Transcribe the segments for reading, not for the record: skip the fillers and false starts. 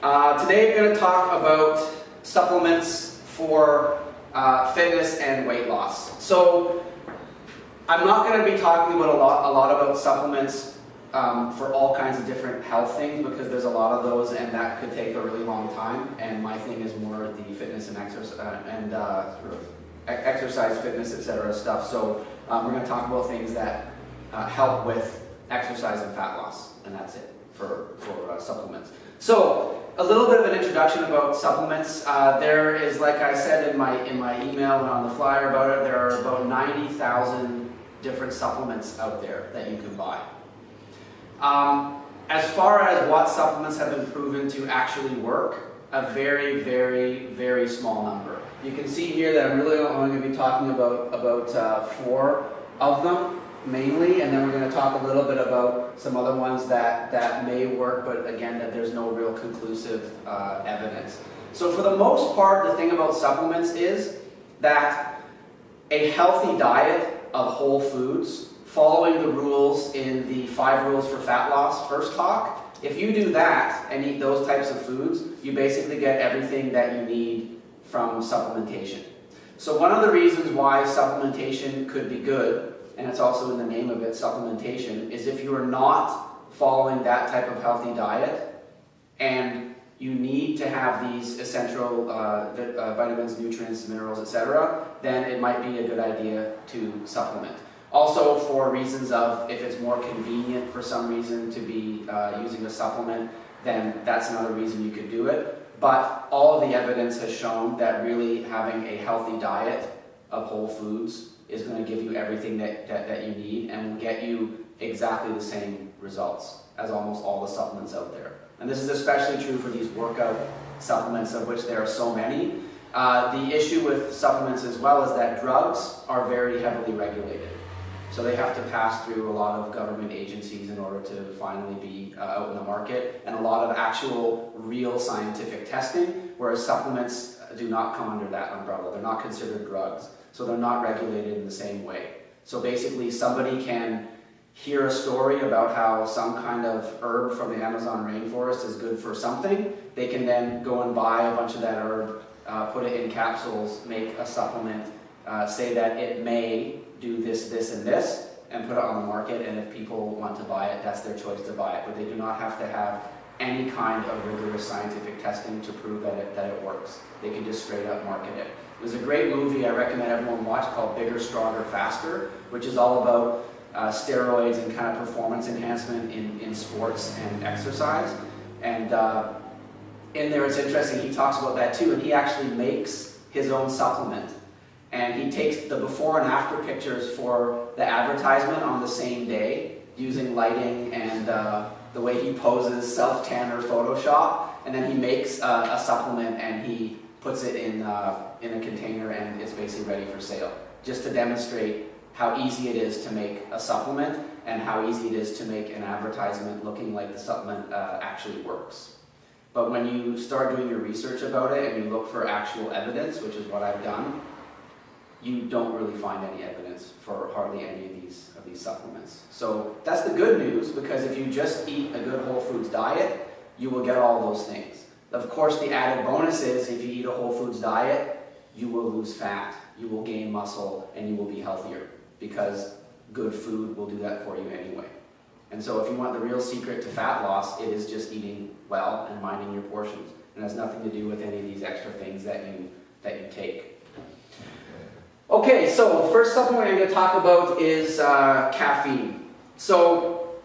Today I'm going to talk about supplements for fitness and weight loss. So I'm not going to be talking about a lot about supplements for all kinds of different health things, because there's a lot of those and that could take a really long time, and my thing is more the fitness and exercise, fitness, etc. stuff. So we're going to talk about things that help with exercise and fat loss, and that's it for supplements. So a little bit of an introduction about supplements. There is, like I said in my email and on the flyer about it, there are about 90,000 different supplements out there that you can buy. As far as what supplements have been proven to actually work, a very, very, very small number. You can see here that I'm really only going to be talking about 4 of them mainly, and then we're going to talk a little bit about some other ones that may work, but again, that there's no real conclusive evidence. So for the most part, the thing about supplements is that a healthy diet of whole foods, following the rules in the 5 rules for fat loss first talk, if you do that and eat those types of foods, you basically get everything that you need from supplementation. So one of the reasons why supplementation could be good, and it's also in the name of it, supplementation, is if you are not following that type of healthy diet and you need to have these essential vitamins, nutrients, minerals, etc., then it might be a good idea to supplement. Also, for reasons of if it's more convenient for some reason to be using a supplement, then that's another reason you could do it. But all of the evidence has shown that really having a healthy diet of whole foods is going to give you everything that you need and will get you exactly the same results as almost all the supplements out there. And this is especially true for these workout supplements, of which there are so many. The issue with supplements as well is that drugs are very heavily regulated. So they have to pass through a lot of government agencies in order to finally be out in the market, and a lot of actual real scientific testing, whereas supplements do not come under that umbrella. They're not considered drugs, so they're not regulated in the same way. So basically somebody can hear a story about how some kind of herb from the Amazon rainforest is good for something. They can then go and buy a bunch of that herb, put it in capsules, make a supplement, say that it may do this, this, and this, and put it on the market, and if people want to buy it, that's their choice to buy it. But they do not have to have any kind of rigorous scientific testing to prove that it works. They can just straight up market it. There's a great movie I recommend everyone watch called Bigger, Stronger, Faster, which is all about steroids and kind of performance enhancement in sports and exercise. And in there, it's interesting, he talks about that too, and he actually makes his own supplement. And he takes the before and after pictures for the advertisement on the same day, using lighting and the way he poses, self-tan or Photoshop, and then he makes a supplement and he puts it in a container, and it's basically ready for sale, just to demonstrate how easy it is to make a supplement and how easy it is to make an advertisement looking like the supplement actually works. But when you start doing your research about it and you look for actual evidence, which is what I've done, you don't really find any evidence for hardly any of these supplements. So that's the good news, because if you just eat a good whole foods diet, you will get all those things. Of course, the added bonus is if you eat a whole foods diet, you will lose fat, you will gain muscle, and you will be healthier, because good food will do that for you anyway. And so if you want the real secret to fat loss, it is just eating well and minding your portions. It has nothing to do with any of these extra things that you take. Okay, so first supplement I'm going to talk about is caffeine. So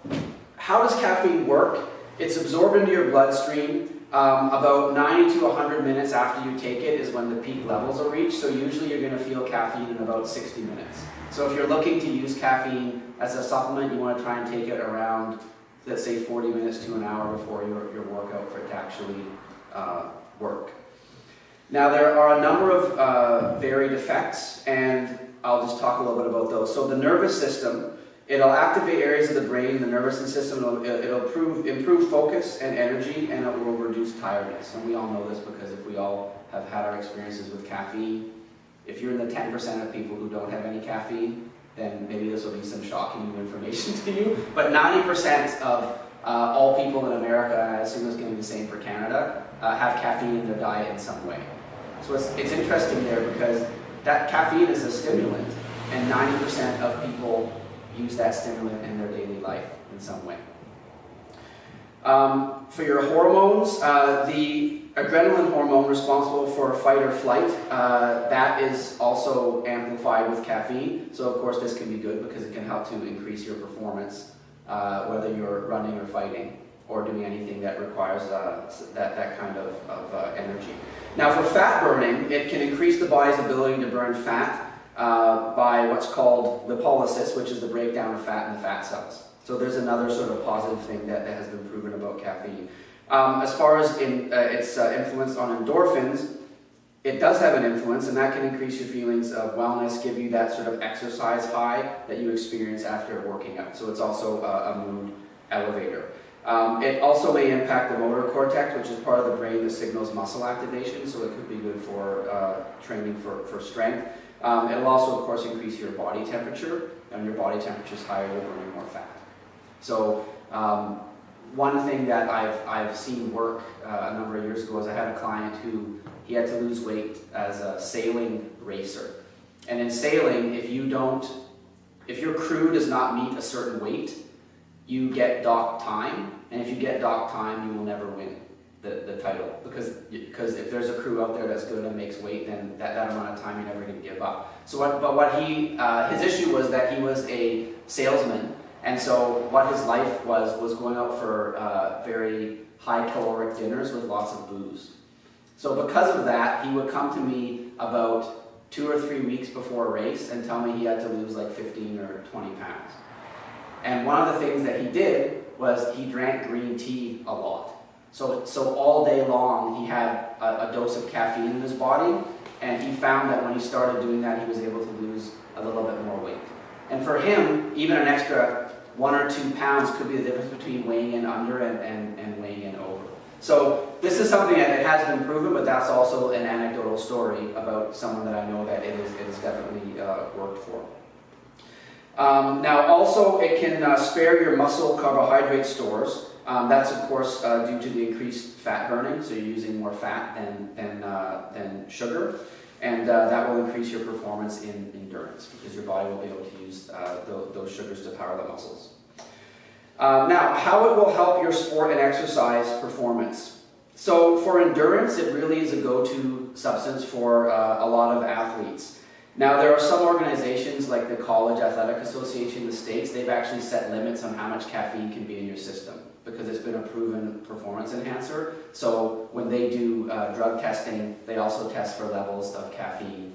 how does caffeine work? It's absorbed into your bloodstream. About 90 to 100 minutes after you take it is when the peak levels are reached. So usually you're going to feel caffeine in about 60 minutes. So if you're looking to use caffeine as a supplement, you want to try and take it around, let's say, 40 minutes to an hour before your workout for it to actually work. Now, there are a number of varied effects, and I'll just talk a little bit about those. So the nervous system, it'll activate areas of the brain, the nervous system, it'll improve focus and energy, and it will reduce tiredness. And we all know this because if we all have had our experiences with caffeine, if you're in the 10% of people who don't have any caffeine, then maybe this will be some shocking new information to you. But 90% of all people in America, and I assume it's going to be the same for Canada, have caffeine in their diet in some way. So it's interesting there because that caffeine is a stimulant, and 90% of people use that stimulant in their daily life in some way. For your hormones, the adrenaline hormone responsible for fight or flight, that is also amplified with caffeine. So of course this can be good because it can help to increase your performance, whether you're running or fighting or doing anything that requires that kind of energy. Now for fat burning, it can increase the body's ability to burn fat by what's called lipolysis, which is the breakdown of fat in the fat cells. So there's another sort of positive thing that has been proven about caffeine. As far as its influence on endorphins, it does have an influence, and that can increase your feelings of wellness, give you that sort of exercise high that you experience after working out. So it's also a mood elevator. It also may impact the motor cortex, which is part of the brain that signals muscle activation, so it could be good for training for strength. It'll also, of course, increase your body temperature, and your body temperature is higher, you're burning more fat. So one thing that I've seen work a number of years ago is I had a client who he had to lose weight as a sailing racer. And in sailing, if your crew does not meet a certain weight, you get docked time, and if you get docked time, you will never win the title, because if there's a crew out there that's good and makes weight, then that amount of time you're never going to give up. So his issue was that he was a salesman, and so what his life was going out for very high caloric dinners with lots of booze. So because of that, he would come to me about 2 or 3 weeks before a race and tell me he had to lose like 15 or 20 pounds. And one of the things that he did was he drank green tea a lot. So all day long he had a dose of caffeine in his body, and he found that when he started doing that, he was able to lose a little bit more weight. And for him, even an extra 1 or 2 pounds could be the difference between weighing in under and weighing in over. So this is something that has been proven, but that's also an anecdotal story about someone that I know that it has definitely worked for. Now also it can spare your muscle carbohydrate stores. That's of course due to the increased fat burning, so you're using more fat than sugar, and that will increase your performance in endurance because your body will be able to use those sugars to power the muscles. Now, how it will help your sport and exercise performance. So for endurance, it really is a go-to substance for a lot of athletes. Now, there are some organizations like the College Athletic Association in the States, they've actually set limits on how much caffeine can be in your system because it's been a proven performance enhancer. So when they do drug testing, they also test for levels of caffeine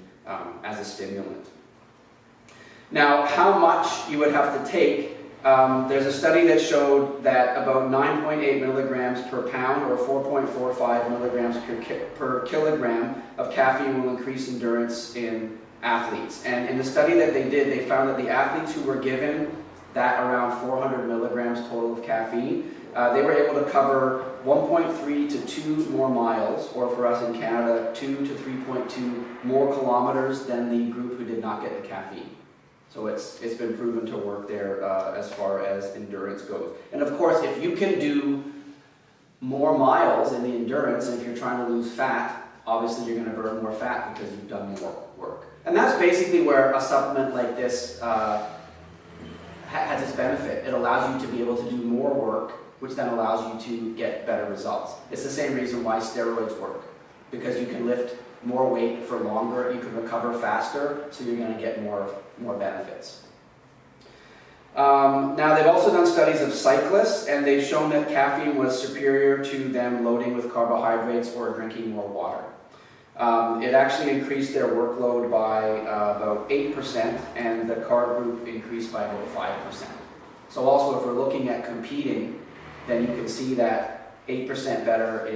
as a stimulant. Now, how much you would have to take, there's a study that showed that about 9.8 milligrams per pound or 4.45 milligrams per kilogram of caffeine will increase endurance in athletes. And in the study that they did, they found that the athletes who were given that around 400 milligrams total of caffeine, they were able to cover 1.3 to 2 more miles, or for us in Canada, 2 to 3.2 more kilometers than the group who did not get the caffeine. So it's been proven to work there as far as endurance goes. And of course, if you can do more miles in the endurance, and if you're trying to lose fat, obviously you're going to burn more fat because you've done more work. And that's basically where a supplement like this has its benefit. It allows you to be able to do more work, which then allows you to get better results. It's the same reason why steroids work, because you can lift more weight for longer, you can recover faster, so you're going to get more benefits. Now, they've also done studies of cyclists, and they've shown that caffeine was superior to them loading with carbohydrates or drinking more water. It actually increased their workload by about 8%, and the carb group increased by about 5%. So also, if we're looking at competing, then you can see that 8% better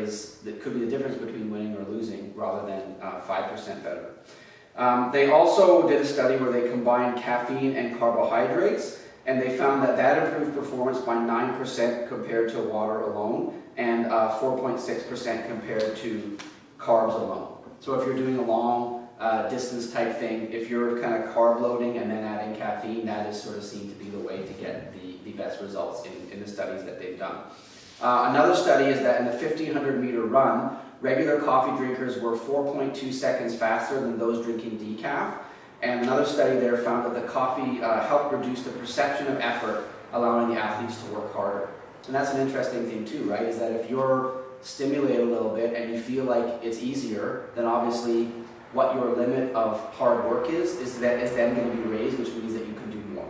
could be the difference between winning or losing, rather than 5% better. They also did a study where they combined caffeine and carbohydrates, and they found that improved performance by 9% compared to water alone, and 4.6% compared to carbs alone. So if you're doing a long distance type thing. If you're kind of carb loading and then adding caffeine, that is sort of seen to be the way to get the best results in the studies that they've done. Another study is that in the 1,500 meter run, regular coffee drinkers were 4.2 seconds faster than those drinking decaf. And another study there found that the coffee helped reduce the perception of effort, allowing the athletes to work harder. And that's an interesting thing too, right? Is that if you're stimulated a little bit and you feel like it's easier, then obviously what your limit of hard work is then going to be raised, which means that you can do more.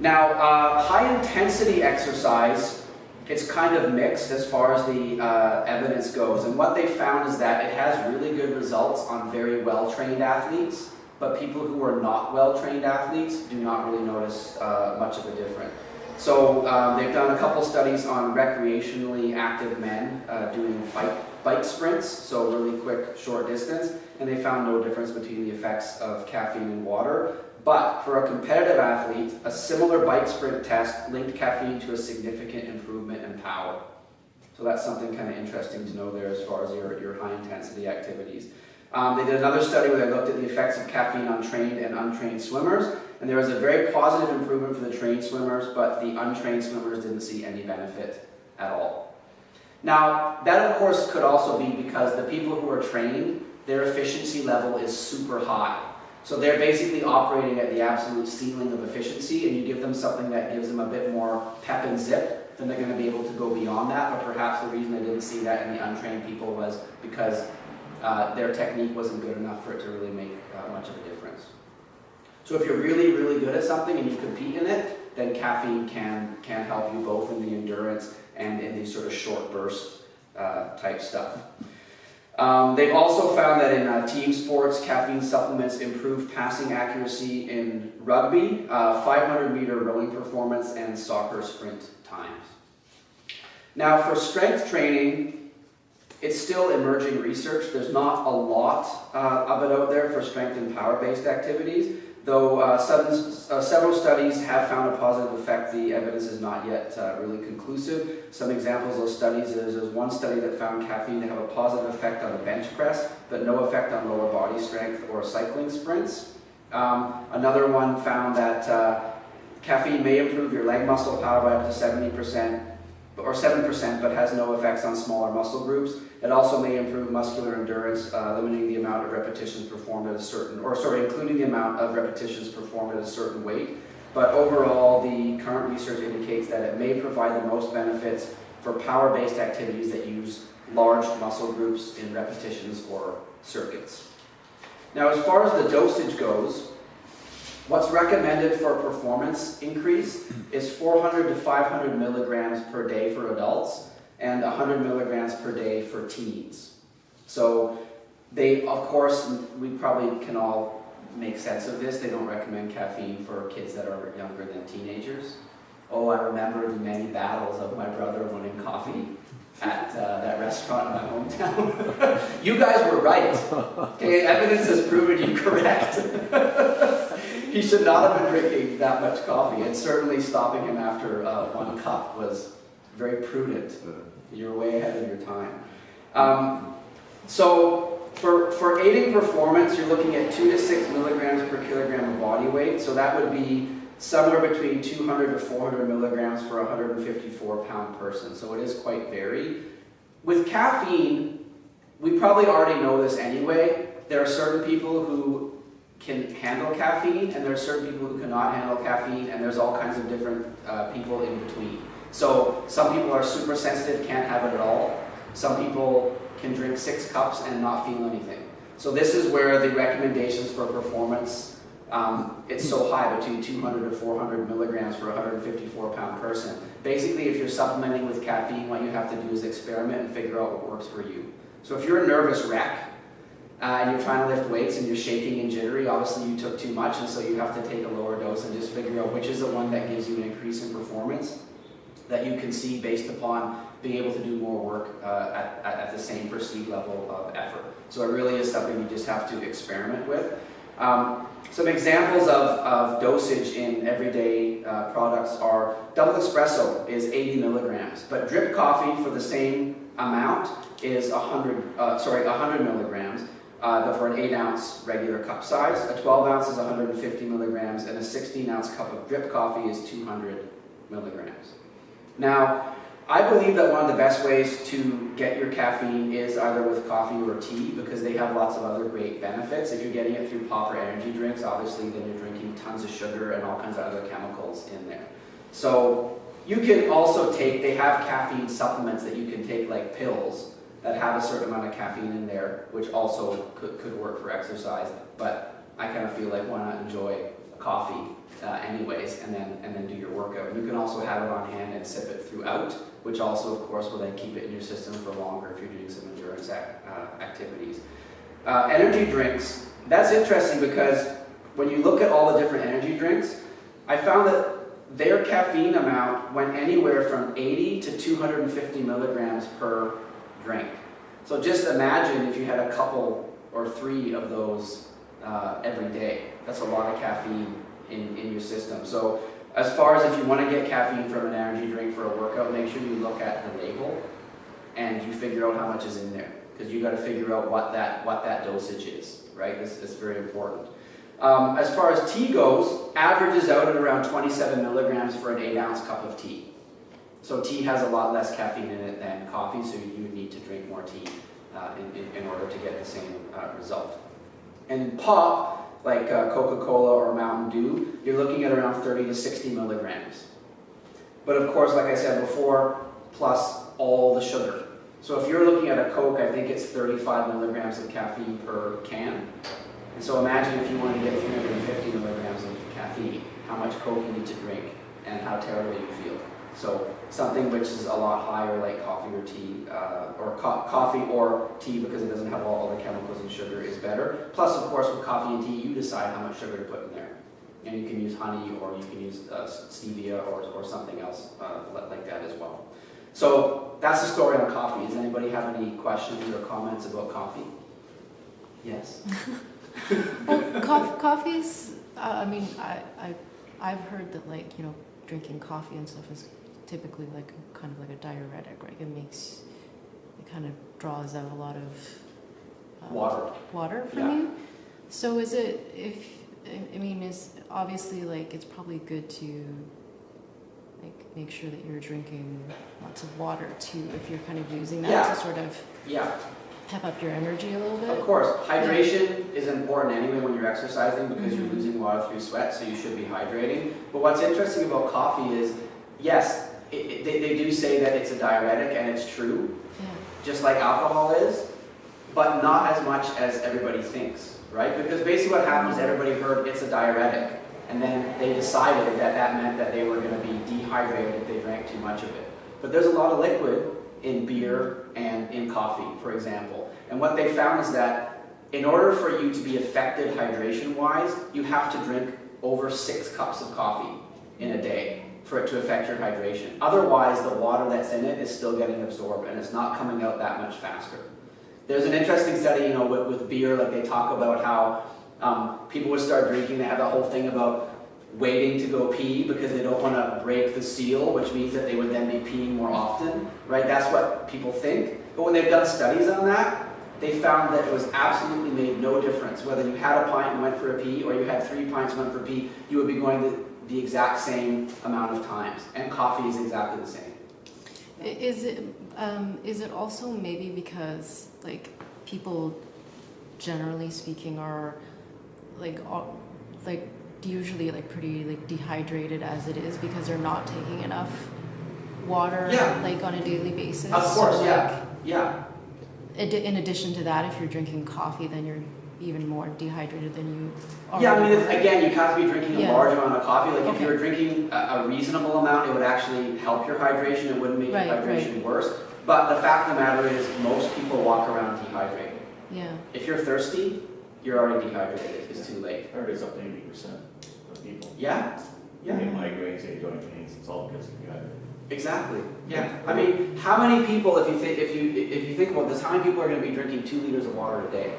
Now, high intensity exercise, it's kind of mixed as far as the evidence goes. And what they found is that it has really good results on very well-trained athletes, but people who are not well-trained athletes do not really notice much of a difference. So they've done a couple studies on recreationally active men doing bike sprints, so really quick, short distance, and they found no difference between the effects of caffeine and water. But for a competitive athlete, a similar bike sprint test linked caffeine to a significant improvement in power. So that's something kind of interesting to know there as far as your high intensity activities. They did another study where they looked at the effects of caffeine on trained and untrained swimmers, and there was a very positive improvement for the trained swimmers, but the untrained swimmers didn't see any benefit at all. Now, that of course could also be because the people who are trained, their efficiency level is super high. So they're basically operating at the absolute ceiling of efficiency, and you give them something that gives them a bit more pep and zip, then they're going to be able to go beyond that. But perhaps the reason they didn't see that in the untrained people was because their technique wasn't good enough for it to really make much of a difference. So if you're really, really good at something and you compete in it, then caffeine can help you both in the endurance and in the sort of short burst type stuff. They've also found that in team sports, caffeine supplements improve passing accuracy in rugby, 500-meter rowing performance, and soccer sprint times. Now, for strength training, it's still emerging research. There's not a lot of it out there for strength and power-based activities, though several studies have found a positive effect. The evidence is not yet really conclusive. Some examples of studies is there's one study that found caffeine to have a positive effect on the bench press, but no effect on lower body strength or cycling sprints. Another one found that caffeine may improve your leg muscle power by up to 70%, or 7%, but has no effects on smaller muscle groups. It also may improve muscular endurance, limiting the amount of repetitions performed at a certain, including the amount of repetitions performed at a certain weight. But overall, the current research indicates that it may provide the most benefits for power-based activities that use large muscle groups in repetitions or circuits. Now, as far as the dosage goes, what's recommended for performance increase is 400 to 500 milligrams per day for adults and 100 milligrams per day for teens. So they, of course, we probably can all make sense of this. They don't recommend caffeine for kids that are younger than teenagers. Oh, I remember the many battles of my brother winning coffee at that restaurant in my hometown. You guys were right. Okay, evidence has proven you correct. He should not have been drinking that much coffee, and certainly stopping him after 1 cup was very prudent. You're way ahead of your time. So for aiding performance, you're looking at 2 to 6 milligrams per kilogram of body weight. So that would be somewhere between 200 to 400 milligrams for a 154-pound person. So it is quite varied. With caffeine, we probably already know this anyway. There are certain people who can handle caffeine, and there are certain people who cannot handle caffeine, and there's all kinds of different people in between. So some people are super sensitive, can't have it at all. Some people can drink 6 cups and not feel anything. So this is where the recommendations for performance, it's so high, between 200 to 400 milligrams for a 154-pound person. Basically, if you're supplementing with caffeine, what you have to do is experiment and figure out what works for you. So if you're a nervous wreck, and you're trying to lift weights and you're shaking and jittery, obviously you took too much, and so you have to take a lower dose and just figure out which is the one that gives you an increase in performance that you can see based upon being able to do more work at the same perceived level of effort. So it really is something you just have to experiment with. Some examples of dosage in everyday products are double espresso is 80 milligrams, but drip coffee for the same amount is 100 milligrams. for an 8-ounce regular cup size. A 12 ounce is 150 milligrams, and a 16-ounce cup of drip coffee is 200 milligrams. Now, I believe that one of the best ways to get your caffeine is either with coffee or tea, because they have lots of other great benefits. If you're getting it through pop or energy drinks, obviously then you're drinking tons of sugar and all kinds of other chemicals in there. So you can also take, they have caffeine supplements that you can take, like pills, that have a certain amount of caffeine in there, which also could work for exercise. But I kind of feel like, why not enjoy coffee anyways, and then do your workout. You can also have it on hand and sip it throughout, which also, of course, will then keep it in your system for longer if you're doing some endurance activities. Energy drinks, that's interesting, because when you look at all the different energy drinks, I found that their caffeine amount went anywhere from 80 to 250 milligrams per drink. So just imagine if you had a couple or 3 of those every day. That's a lot of caffeine in your system. So as far as if you want to get caffeine from an energy drink for a workout, make sure you look at the label and you figure out how much is in there, because you got to figure out what that dosage is, right? It's very important. As far as tea goes, averages out at around 27 milligrams for an 8-ounce cup of tea. So tea has a lot less caffeine in it than coffee, so you would need to drink more tea in order to get the same result. And in pop, like Coca-Cola or Mountain Dew, you're looking at around 30 to 60 milligrams. But of course, like I said before, plus all the sugar. So if you're looking at a Coke, I think it's 35 milligrams of caffeine per can. And so imagine if you wanted to get 350 milligrams of caffeine, how much Coke you need to drink, and how terrible you feel. So something which is a lot higher, like coffee or tea, or coffee or tea, because it doesn't have all the chemicals and sugar, is better. Plus, of course, with coffee and tea, you decide how much sugar to put in there. And you can use honey, or you can use stevia, or something else like that as well. So that's the story on coffee. Does anybody have any questions or comments about coffee? Yes? Well, coffee's, I mean, I've heard that, like, you know, drinking coffee and stuff is typically like kind of like a diuretic, right? It kind of draws out a lot of water from you. So is it, is obviously, like, it's probably good to like make sure that you're drinking lots of water too, if you're kind of using that to sort of pep up your energy a little bit. Of course, hydration is important anyway when you're exercising, because you're losing water through sweat, so you should be hydrating. But what's interesting about coffee is, yes, they do say that it's a diuretic, and it's true, just like alcohol is, but not as much as everybody thinks, right? Because basically what happens is everybody heard it's a diuretic, and then they decided that that meant that they were going to be dehydrated if they drank too much of it. But there's a lot of liquid in beer and in coffee, for example. And what they found is that in order for you to be effective hydration-wise, you have to drink over 6 cups of coffee in a day for it to affect your hydration. Otherwise, the water that's in it is still getting absorbed, and it's not coming out that much faster. There's an interesting study, you know, with beer, like they talk about how people would start drinking. They have that whole thing about waiting to go pee because they don't want to break the seal, which means that they would then be peeing more often, right? That's what people think. But when they've done studies on that, they found that it was absolutely made no difference. Whether you had a pint and went for a pee, or you had 3 pints and went for a pee, you would be going the exact same amount of times. And coffee is exactly the same. Is it also maybe because, like, people, generally speaking, are like usually like pretty like dehydrated as it is because they're not taking enough water like on a daily basis? Of course, so, yeah. In addition to that, if you're drinking coffee, then you're even more dehydrated than you are. Yeah, I mean, again, you have to be drinking a large amount of coffee. Like if you're drinking a reasonable amount, it would actually help your hydration. It wouldn't make your hydration worse. But the fact of the matter is, most people walk around dehydrated. Yeah. If you're thirsty, you're already dehydrated. It's too late. I heard it's up to 80% of people. Yeah. They get migraines, they get joint pains. It's all because of dehydrated. Exactly. Yeah. I mean, how many people, if you think about this, how many people are going to be drinking 2 liters of water a day?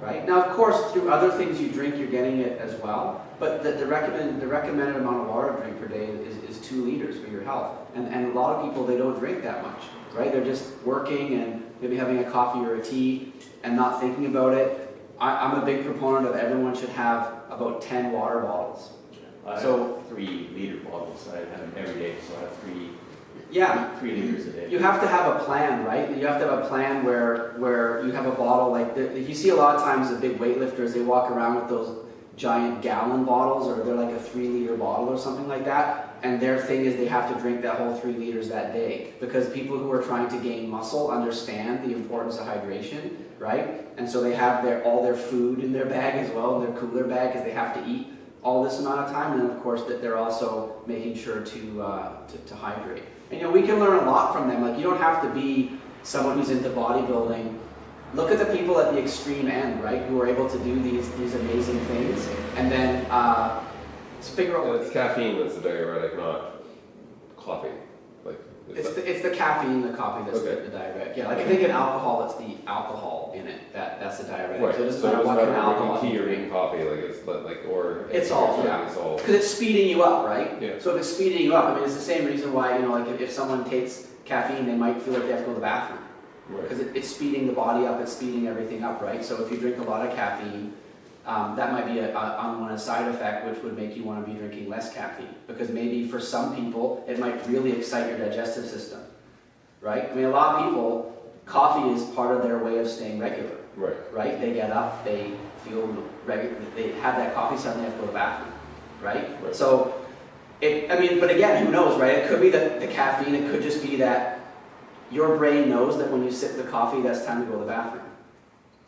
Right? Now, of course, through other things you drink, you're getting it as well. But the recommended amount of water to drink per day is 2 liters for your health. And a lot of people, they don't drink that much. right? They're just working and maybe having a coffee or a tea and not thinking about it. I'm a big proponent of everyone should have about 10 water bottles. I So- have 3-liter bottles. I have them every day, so I have Yeah, 3 liters a day. you have to have a plan, right? You have to have a plan where you have a bottle like you see a lot of times the big weightlifters, they walk around with those giant gallon bottles, or they're like a 3-liter bottle or something like that, and their thing is they have to drink that whole 3 liters that day, because people who are trying to gain muscle understand the importance of hydration, right? And so they have all their food in their bag as well, in their cooler bag, because they have to eat all this amount of time, and then of course that they're also making sure to hydrate. And we can learn a lot from them. Like, you don't have to be someone who's into bodybuilding. Look at the people at the extreme end, right, who are able to do these amazing things, and then figure out Well, what it's caffeine that's the diuretic, not coffee. Like, it's the caffeine, the coffee that's Okay. the diuretic. Yeah, like I think in alcohol, it's the alcohol in it that's the diuretic. right. So it doesn't So matter it what doesn't kind of matter alcohol drinking tea you or drink. drinking coffee, like it's or It's all, yeah. It's all. Because it's speeding you up, right? Yeah. So if it's speeding you up, I mean, it's the same reason why, like if someone takes caffeine, they might feel like they have to go to the bathroom. Right. Because it's speeding the body up, it's speeding everything up, right? So if you drink a lot of caffeine, that might be an unwanted side effect, which would make you want to be drinking less caffeine. Because maybe for some people, it might really excite your digestive system, right? I mean, a lot of people, coffee is part of their way of staying regular, Right. right? They get up, they feel regular, they have that coffee, suddenly have to go to the bathroom, right? Right. So, but again, who knows, right? It could be the caffeine, it could just be that your brain knows that when you sip the coffee, that's time to go to the bathroom,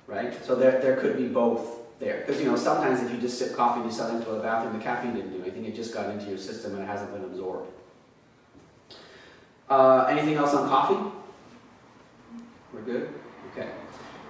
right? So there could be both there. Because, sometimes if you just sip coffee and you suddenly have to go to the bathroom, the caffeine didn't do anything, it just got into your system and it hasn't been absorbed. Anything else on coffee? We're good? Okay.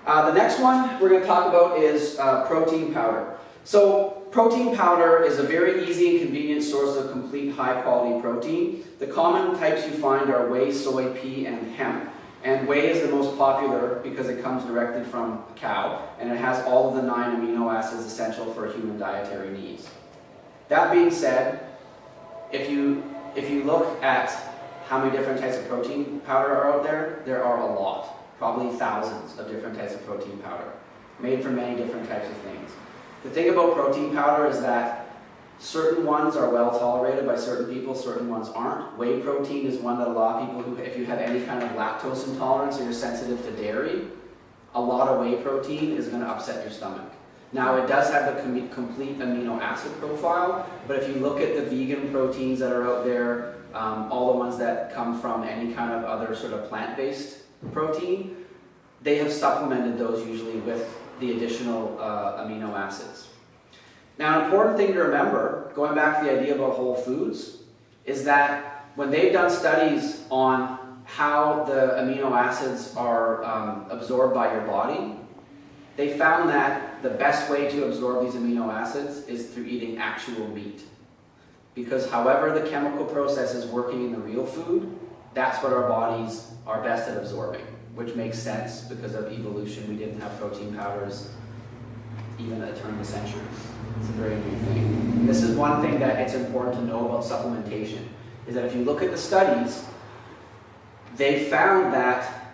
The next one we're going to talk about is protein powder. So protein powder is a very easy and convenient source of complete high-quality protein. The common types you find are whey, soy, pea, and hemp. And whey is the most popular because it comes directly from a cow, and it has all of the 9 amino acids essential for human dietary needs. That being said, if you look at how many different types of protein powder are out there, there are a lot, probably thousands of different types of protein powder, made from many different types of things. The thing about protein powder is that certain ones are well tolerated by certain people, certain ones aren't. Whey protein is one that a lot of people who, if you have any kind of lactose intolerance or you're sensitive to dairy, a lot of whey protein is going to upset your stomach. Now, it does have the complete amino acid profile, but if you look at the vegan proteins that are out there, all the ones that come from any kind of other sort of plant-based protein, they have supplemented those usually with the additional amino acids. Now, an important thing to remember, going back to the idea about whole foods, is that when they've done studies on how the amino acids are absorbed by your body, they found that the best way to absorb these amino acids is through eating actual meat. Because however the chemical process is working in the real food, that's what our bodies are best at absorbing, which makes sense because of evolution. We didn't have protein powders even at the turn of the century. It's a very new thing. And this is one thing that it's important to know about supplementation, is that if you look at the studies, they found that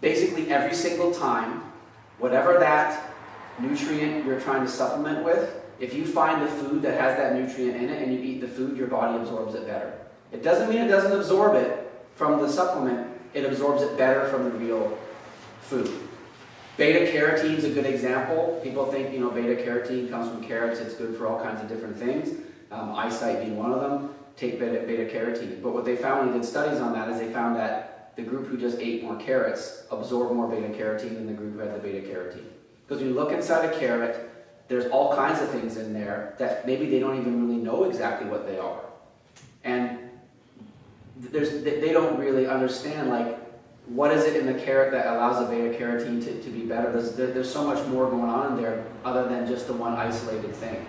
basically every single time, whatever that nutrient you're trying to supplement with, if you find a food that has that nutrient in it and you eat the food, your body absorbs it better. It doesn't mean it doesn't absorb it from the supplement, it absorbs it better from the real food. Beta carotene is a good example. People think, beta carotene comes from carrots, it's good for all kinds of different things. Eyesight being one of them, take beta carotene. But what they found when they did studies on that is they found that the group who just ate more carrots absorbed more beta carotene than the group who had the beta carotene. Because when you look inside a carrot, there's all kinds of things in there that maybe they don't even really know exactly what they are. And they don't really understand, what is it in the carrot that allows the beta carotene to be better? There's so much more going on in there other than just the one isolated thing.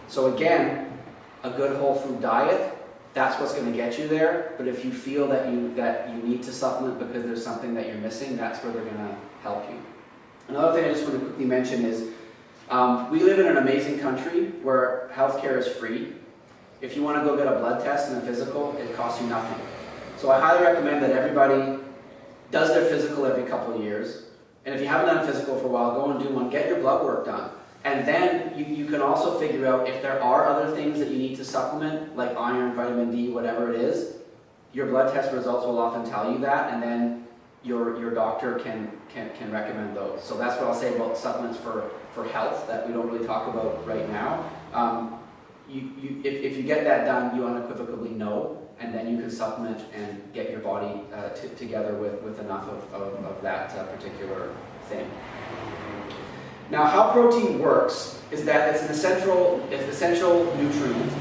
So again, a good whole food diet, that's what's going to get you there. But if you feel that you need to supplement because there's something that you're missing, that's where they're going to help you. Another thing I just want to quickly mention is we live in an amazing country where healthcare is free. If you want to go get a blood test and a physical, it costs you nothing. So I highly recommend that everybody physical every couple of years. And if you haven't done a physical for a while, go and do one. Get your blood work done. And then you can also figure out if there are other things that you need to supplement, like iron, vitamin D, whatever it is. Your blood test results will often tell you that, and then your doctor can recommend those. So that's what I'll say about supplements for health that we don't really talk about right now. If you get that done, you unequivocally know, and then you can supplement and get your body together with enough of that particular thing. Now, how protein works is that it's an essential nutrient.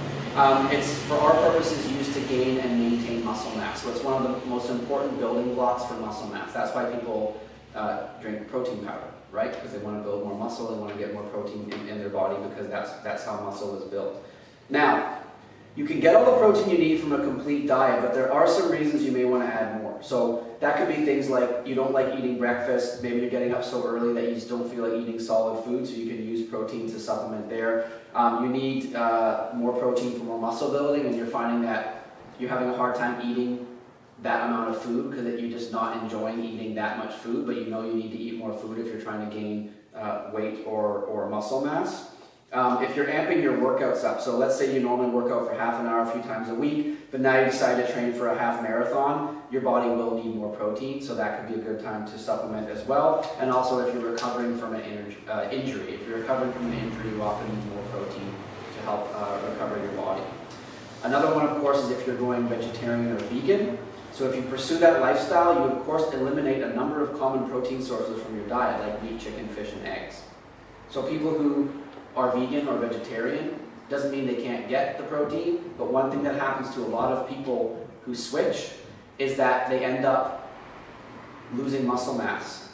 It's, for our purposes, used to gain and maintain muscle mass. So it's one of the most important building blocks for muscle mass. That's why people drink protein powder, right? Because they want to build more muscle, they want to get more protein in their body, because that's how muscle is built. Now, you can get all the protein you need from a complete diet, but there are some reasons you may want to add more. So that could be things like you don't like eating breakfast, maybe you're getting up so early that you just don't feel like eating solid food, so you can use protein to supplement there. You need more protein for more muscle building, and you're finding that you're having a hard time eating that amount of food because you're just not enjoying eating that much food, but you know you need to eat more food if you're trying to gain weight or muscle mass. If you're amping your workouts up, so let's say you normally work out for half an hour a few times a week, but now you decide to train for a half marathon, your body will need more protein, so that could be a good time to supplement as well. And also if you're recovering from an injury. If you're recovering from an injury, you often need more protein to help recover your body. Another one, of course, is if you're going vegetarian or vegan. So if you pursue that lifestyle, you of course eliminate a number of common protein sources from your diet, like meat, chicken, fish, and eggs. So people who are vegan or vegetarian doesn't mean they can't get the protein, but one thing that happens to a lot of people who switch is that they end up losing muscle mass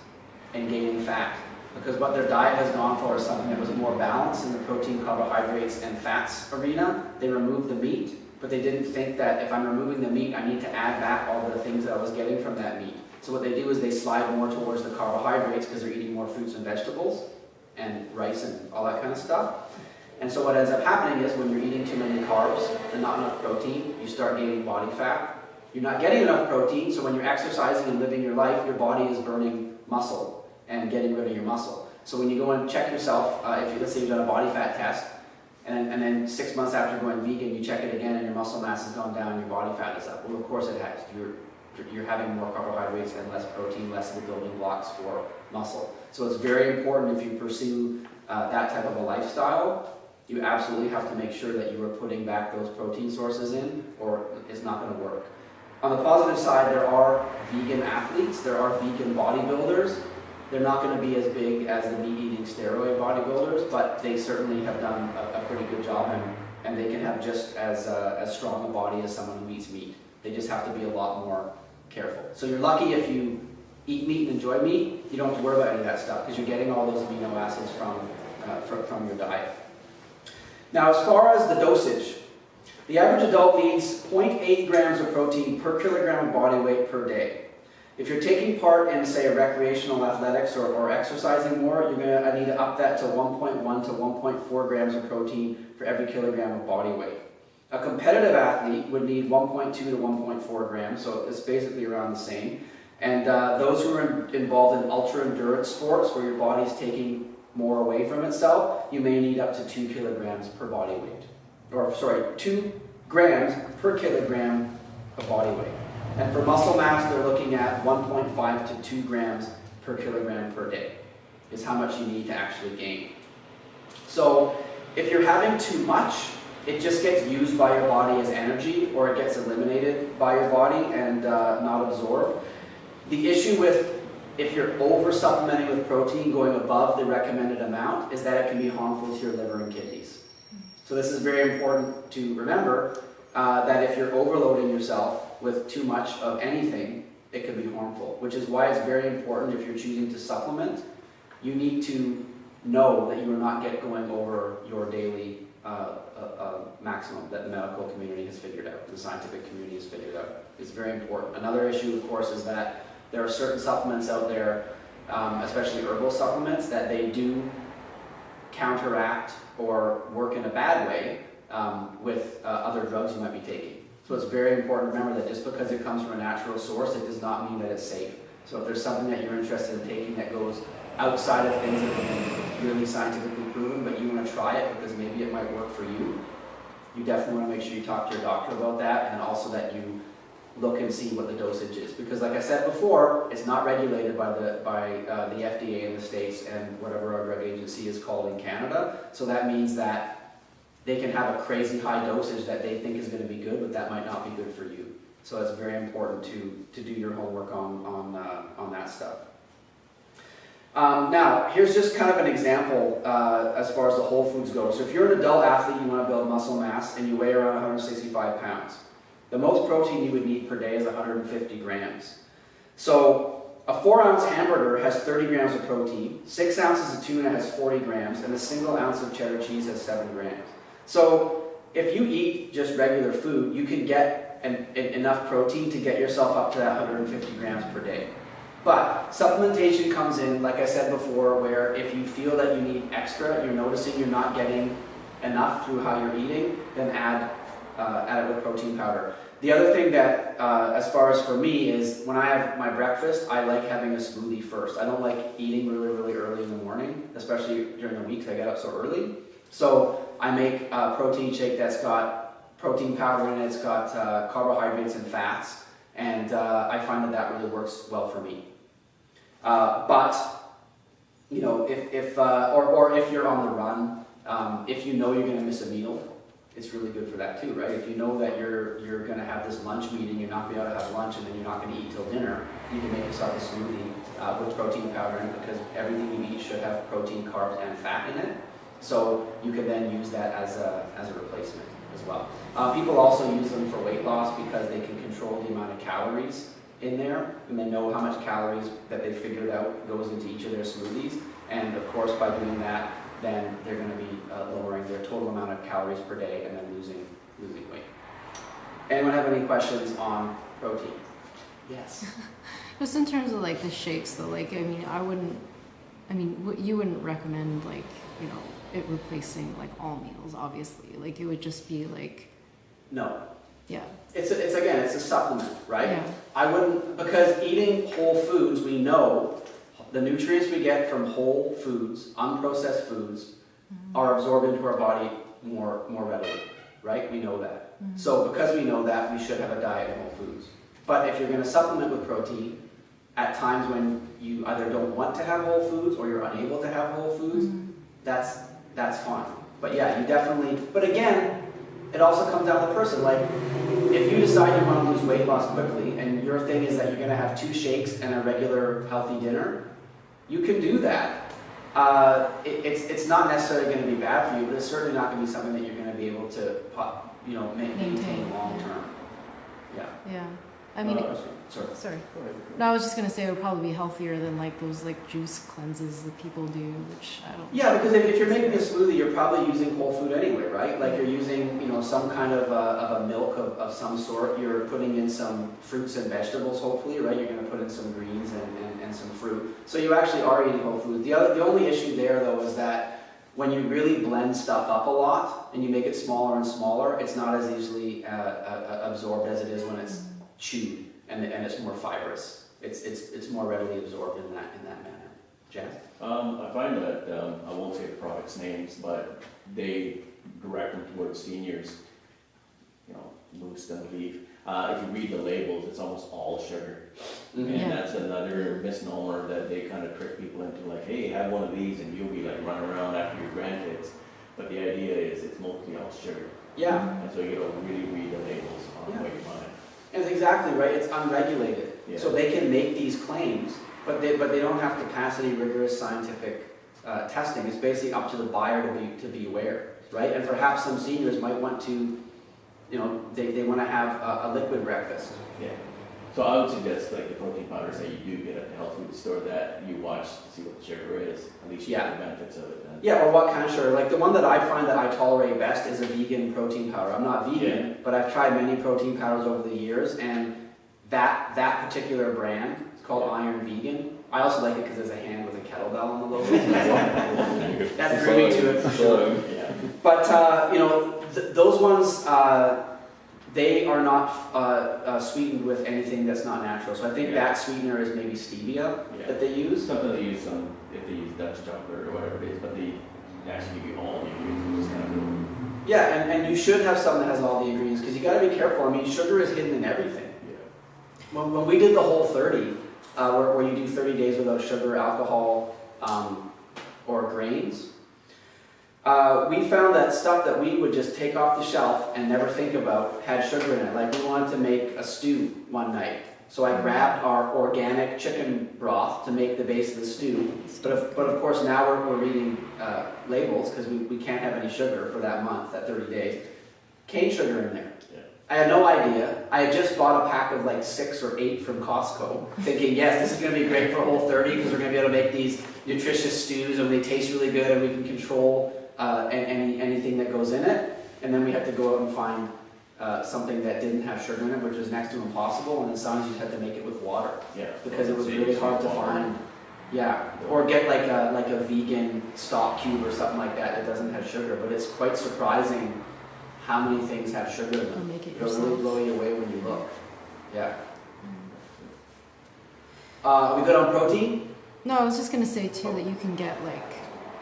and gaining fat, because what their diet has gone for is something that was more balanced in the protein, carbohydrates, and fats arena. They removed the meat, but they didn't think that if I'm removing the meat, I need to add back all the things that I was getting from that meat. So what they do is they slide more towards the carbohydrates because they're eating more fruits and vegetables and rice and all that kind of stuff. And so what ends up happening is when you're eating too many carbs and not enough protein, you start gaining body fat. You're not getting enough protein, so when you're exercising and living your life, your body is burning muscle and getting rid of your muscle. So when you go and check yourself, let's say you've done a body fat test, and then 6 months after going vegan, you check it again and your muscle mass has gone down, your body fat is up. Well, of course it has. You're having more carbohydrates and less protein, less of the building blocks for muscle. So it's very important if you pursue that type of a lifestyle, you absolutely have to make sure that you are putting back those protein sources in, or it's not going to work. On the positive side, there are vegan athletes, there are vegan bodybuilders. They're not going to be as big as the meat-eating steroid bodybuilders, but they certainly have done a pretty good job, and they can have just as strong a body as someone who eats meat. They just have to be a lot more careful. So you're lucky if you eat meat and enjoy meat, you don't have to worry about any of that stuff because you're getting all those amino acids from your diet. Now, as far as the dosage, the average adult needs 0.8 grams of protein per kilogram of body weight per day. If you're taking part in, say, recreational athletics or exercising more, you're going to need to up that to 1.1 to 1.4 grams of protein for every kilogram of body weight. A competitive athlete would need 1.2 to 1.4 grams, so it's basically around the same. And those who are involved in ultra-endurance sports, where your body's taking more away from itself, you may need up to 2 kilograms per body weight. Or, sorry, 2 grams per kilogram of body weight. And for muscle mass, they're looking at 1.5 to 2 grams per kilogram per day is how much you need to actually gain. So if you're having too much, it just gets used by your body as energy, or it gets eliminated by your body and not absorbed. The issue with if you're over-supplementing with protein going above the recommended amount is that it can be harmful to your liver and kidneys. So this is very important to remember, that if you're overloading yourself with too much of anything, it can be harmful, which is why it's very important if you're choosing to supplement, you need to know that you are not going over your daily maximum that the medical community has figured out, the scientific community has figured out. It's very important. Another issue, of course, is that there are certain supplements out there, especially herbal supplements, that they do counteract or work in a bad way with other drugs you might be taking. So it's very important to remember that just because it comes from a natural source, it does not mean that it's safe. So if there's something that you're interested in taking that goes outside of things that have been really scientifically proven, but you want to try it because maybe it might work for you, you definitely want to make sure you talk to your doctor about that, and also that you look and see what the dosage is. Because like I said before, it's not regulated by the FDA in the States and whatever our drug agency is called in Canada. So that means that they can have a crazy high dosage that they think is going to be good, but that might not be good for you. So it's very important to do your homework on that stuff. Now, here's just kind of an example as far as the whole foods go. So if you're an adult athlete, you want to build muscle mass, and you weigh around 165 pounds. The most protein you would need per day is 150 grams. So a 4-ounce hamburger has 30 grams of protein, 6 ounces of tuna has 40 grams, and a single ounce of cheddar cheese has 7 grams. So if you eat just regular food, you can get enough protein to get yourself up to that 150 grams per day. But supplementation comes in, like I said before, where if you feel that you need extra, you're noticing you're not getting enough through how you're eating, then add it with protein powder. The other thing that, as far as for me, is when I have my breakfast, I like having a smoothie first. I don't like eating really, really early in the morning, especially during the week because I get up so early. So I make a protein shake that's got protein powder in it, it's got carbohydrates and fats, and I find that really works well for me. But you know, if you're on the run, if you know you're going to miss a meal, it's really good for that too, right? If you know that you're going to have this lunch meeting, you're not going to be able to have lunch, and then you're not going to eat till dinner, you can make yourself a smoothie with protein powder in it, because everything you eat should have protein, carbs, and fat in it. So you can then use that as a replacement as well. People also use them for weight loss because they can control the amount of calories in there, and they know how much calories that they figured out goes into each of their smoothies. And of course, by doing that, then they're going to be lowering their total amount of calories per day and then losing weight. Anyone have any questions on protein? Yes. Just in terms of like the shakes, though, like you wouldn't recommend, like, you know, it replacing like all meals, obviously. Like it would just be like. No. Yeah. It's a supplement, right? Yeah. I wouldn't, because eating whole foods, we know the nutrients we get from whole foods, unprocessed foods, are absorbed into our body more readily, right? We know that. Mm-hmm. So because we know that, we should have a diet of whole foods. But if you're going to supplement with protein, at times when you either don't want to have whole foods or you're unable to have whole foods, that's fine. But yeah, you definitely, but again, it also comes down to the person. Like, if you decide you want to lose weight loss quickly, and your thing is that you're going to have 2 shakes and a regular healthy dinner, you can do that. It's not necessarily going to be bad for you, but it's certainly not going to be something that you're going to be able to, maintain long term. Yeah. Yeah. I mean, sorry. No, I was just gonna say it would probably be healthier than like those like juice cleanses that people do, which I don't. Yeah, because if you're making a smoothie, you're probably using whole food anyway, right? Like you're using, some kind of a milk of some sort. You're putting in some fruits and vegetables, hopefully, right? You're going to put in some greens and some fruit. So you actually are eating whole food. The only issue there, though, is that when you really blend stuff up a lot and you make it smaller and smaller, it's not as easily absorbed as it is when it's chewed and it's more fibrous. It's more readily absorbed in that manner. Jen? I find that, I won't say the products' names, but they direct them towards seniors, loose and leaf. If you read the labels, it's almost all sugar. Mm-hmm. And that's another misnomer that they kind of trick people into, like, hey, have one of these and you'll be like running around after your grandkids. But the idea is it's mostly all sugar. Yeah. And so you gotta really read the labels on what you're buying. And it's exactly right. It's unregulated. Yeah. So they can make these claims, but they don't have to pass any rigorous scientific testing. It's basically up to the buyer to be aware, right? And perhaps some seniors might want to, they want to have a liquid breakfast. Yeah. So I would suggest like the protein powders that you do get at the health food store that you watch to see what the sugar is. At least you get the benefits of it then. Yeah, or what kind of sugar. Like the one that I find that I tolerate best is a vegan protein powder. I'm not vegan, but I've tried many protein powders over the years, and that particular brand, it's called Iron Vegan. I also like it because there's a hand with a kettlebell on the logo. That's dreamy to it for sure. Yeah. But those ones, they are not sweetened with anything that's not natural. So I think Yeah. that sweetener is maybe stevia Yeah. that they use. Something they use if they use Dutch chocolate or whatever it is, but they actually give you all the ingredients, which is kind of cool. Yeah, and you should have something that has all the ingredients because you got to be careful. I mean, sugar is hidden in everything. Yeah. When we did the Whole 30, where you do 30 days without sugar, alcohol, or grains, we found that stuff that we would just take off the shelf and never think about had sugar in it. Like we wanted to make a stew one night. So I grabbed our organic chicken broth to make the base of the stew. But of course now we're reading labels because we can't have any sugar for that month, that 30 days. Cane sugar in there. Yeah. I had no idea. I had just bought a pack of like 6 or 8 from Costco, thinking, yes, this is going to be great for Whole 30 because we're going to be able to make these nutritious stews and they taste really good and we can control anything that goes in it. And then we had to go out and find something that didn't have sugar in it, which was next to impossible. And then sometimes you just had to make it with water Yeah. because it was really hard to find. Yeah, or get like a vegan stock cube or something like that that doesn't have sugar. But it's quite surprising how many things have sugar in Go them. make it It'll really yourself. blow you away when you look. Yeah. We good on protein? No, I was just gonna say too that you can get like,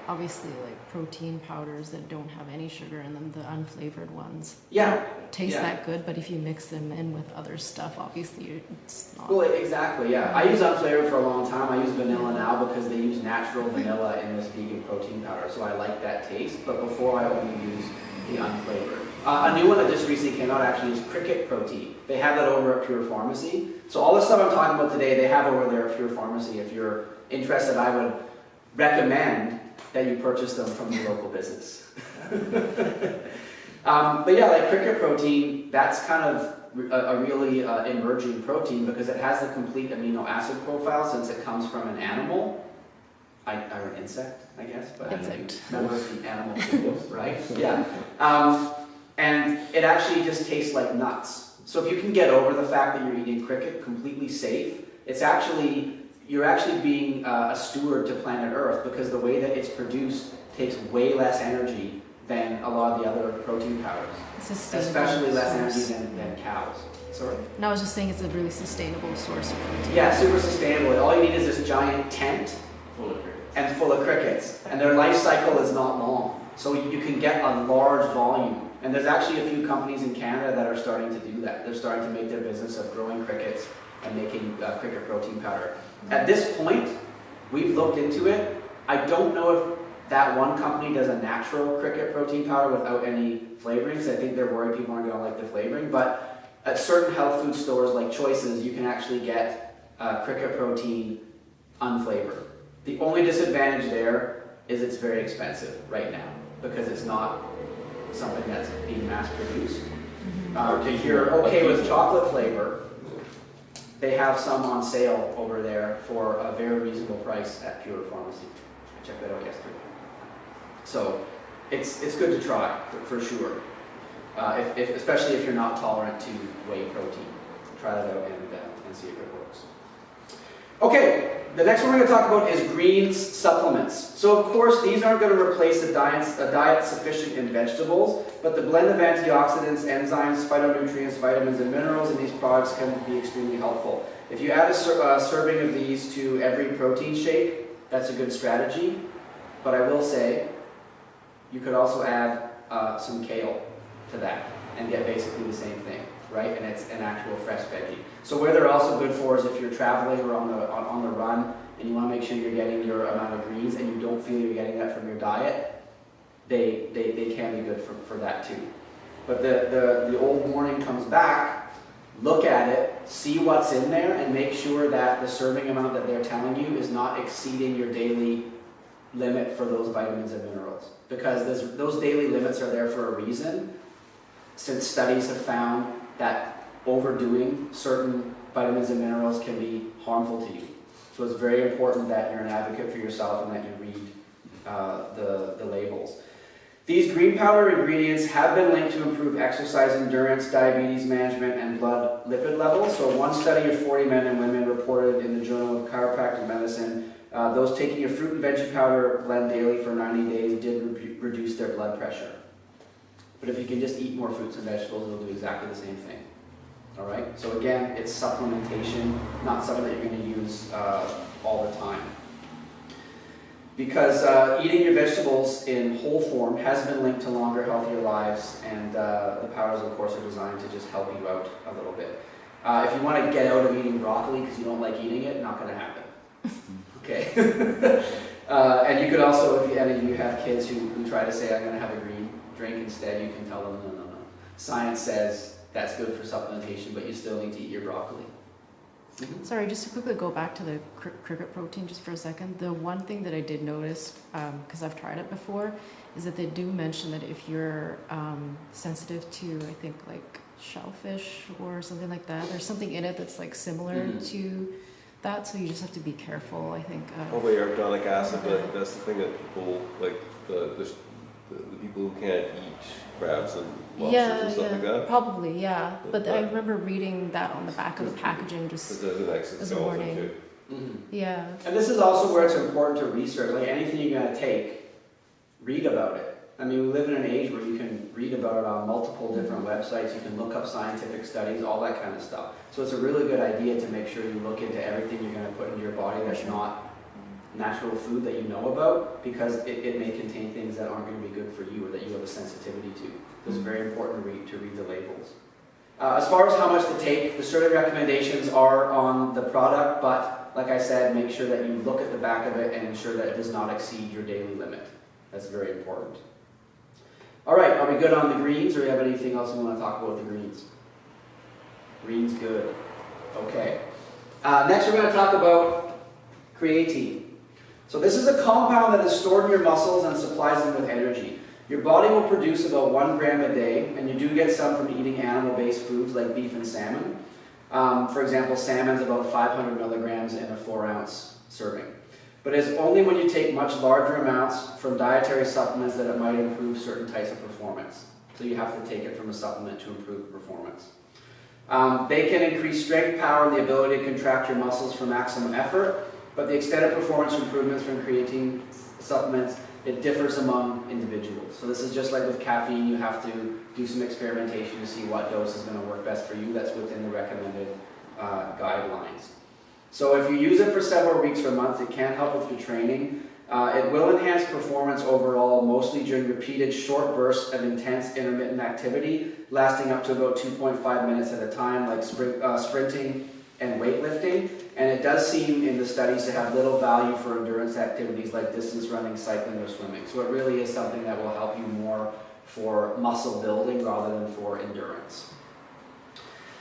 obviously like protein powders that don't have any sugar in them, the unflavored ones. Yeah. Taste Yeah. that good, but if you mix them in with other stuff, obviously it's not. Well, exactly, yeah. I use unflavored for a long time. I use vanilla now because they use natural vanilla in this vegan protein powder, so I like that taste. But before I only use the unflavored. A new one that just recently came out actually is Cricket Protein. They have that over at Pure Pharmacy. So all the stuff I'm talking about today, they have over there at Pure Pharmacy. If you're interested, I would recommend that you purchase them from the local business. But yeah, like Cricket Protein, that's kind of a really emerging protein because it has the complete amino acid profile since it comes from an animal, or an insect, I guess. But Insect. Remember the animal kingdom, right? Yeah. And it actually just tastes like nuts. So if you can get over the fact that you're eating cricket completely safe, you're actually being a steward to planet Earth because the way that it's produced takes way less energy than a lot of the other protein powders. It's sustainable Especially less source. energy than cows. Sorry? No, I was just saying it's a really sustainable source of protein. Yeah, super sustainable. All you need is this giant tent Full of crickets. and full of crickets. And their life cycle is not long. So you can get a large volume. And there's actually a few companies in Canada that are starting to do that. They're starting to make their business of growing crickets and making cricket protein powder. At this point, we've looked into it. I don't know if that one company does a natural cricket protein powder without any flavorings. I think they're worried people aren't going to like the flavoring. But at certain health food stores like Choices, you can actually get cricket protein unflavored. The only disadvantage there is it's very expensive right now because it's not something that's being mass produced. If you're okay with chocolate flavor, they have some on sale over there for a very reasonable price at Pure Pharmacy. I checked that out yesterday. So it's good to try for sure. Especially if you're not tolerant to whey protein, try that out and see if it works. Okay, the next one we're going to talk about is greens supplements. So of course these aren't going to replace a diet sufficient in vegetables, but the blend of antioxidants, enzymes, phytonutrients, vitamins, and minerals in these products can be extremely helpful. If you add a serving of these to every protein shake, that's a good strategy. But I will say, you could also add some kale to that and get basically the same thing, right? And it's an actual fresh veggie. So where they're also good for is if you're traveling or on the run and you want to make sure you're getting your amount of greens and you don't feel you're getting that from your diet, they can be good for that too. But the old morning comes back, look at it, see what's in there, and make sure that the serving amount that they're telling you is not exceeding your daily limit for those vitamins and minerals. Because those daily limits are there for a reason, since studies have found that overdoing certain vitamins and minerals can be harmful to you. So it's very important that you're an advocate for yourself and that you read the labels. These green powder ingredients have been linked to improve exercise endurance, diabetes management, and blood lipid levels. So one study of 40 men and women reported in the Journal of Chiropractic Medicine, those taking a fruit and veggie powder blend daily for 90 days did reduce their blood pressure. But if you can just eat more fruits and vegetables, it'll do exactly the same thing. All right? So again, it's supplementation, not something that you're going to use all the time. Because eating your vegetables in whole form has been linked to longer, healthier lives, and the powders, of course, are designed to just help you out a little bit. If you want to get out of eating broccoli because you don't like eating it, not going to happen. Okay? And you could also, if any of you have kids who try to say, I'm going to have a green drink instead, you can tell them, no, no, no. Science says that's good for supplementation, but you still need to eat your broccoli. Sorry, just to quickly go back to the cricket protein just for a second. The one thing that I did notice, because I've tried it before, is that they do mention that if you're sensitive to, I think, like shellfish or something like that, there's something in it that's like similar to that, so you just have to be careful, I think. Probably arachidonic acid, but that's the thing that people, like the people who can't eat crabs and lobsters and stuff like that. Probably, yeah. But I remember reading that on the back of the packaging just There's an exit as a skeleton warning. too. Yeah. And this is also where it's important to research. Like anything you're going to take, read about it. I mean, we live in an age where you can read about it on multiple different websites. You can look up scientific studies, all that kind of stuff. So it's a really good idea to make sure you look into everything you're going to put into your body that's not natural food that you know about, because it may contain things that aren't going to be good for you or that you have a sensitivity to. So it's very important to read the labels. As far as how much to take, the certain recommendations are on the product, but like I said, make sure that you look at the back of it and ensure that it does not exceed your daily limit. That's very important. All right, are we good on the greens, or do you have anything else we want to talk about with the greens? Greens, good. Okay. Next we're going to talk about creatine. So this is a compound that is stored in your muscles and supplies them with energy. Your body will produce about 1 gram a day, and you do get some from eating animal-based foods like beef and salmon. For example, salmon is about 500 milligrams in a 4-ounce serving. But it's only when you take much larger amounts from dietary supplements that it might improve certain types of performance. So you have to take it from a supplement to improve performance. They can increase strength, power, and the ability to contract your muscles for maximum effort, but the extent of performance improvements from creatine supplements, it differs among individuals. So this is just like with caffeine, you have to do some experimentation to see what dose is going to work best for you. That's within the recommended guidelines. So if you use it for several weeks or months, it can help with your training. It will enhance performance overall, mostly during repeated short bursts of intense intermittent activity, lasting up to about 2.5 minutes at a time, like sprinting and weightlifting. And it does seem in the studies to have little value for endurance activities like distance running, cycling, or swimming. So it really is something that will help you more for muscle building rather than for endurance.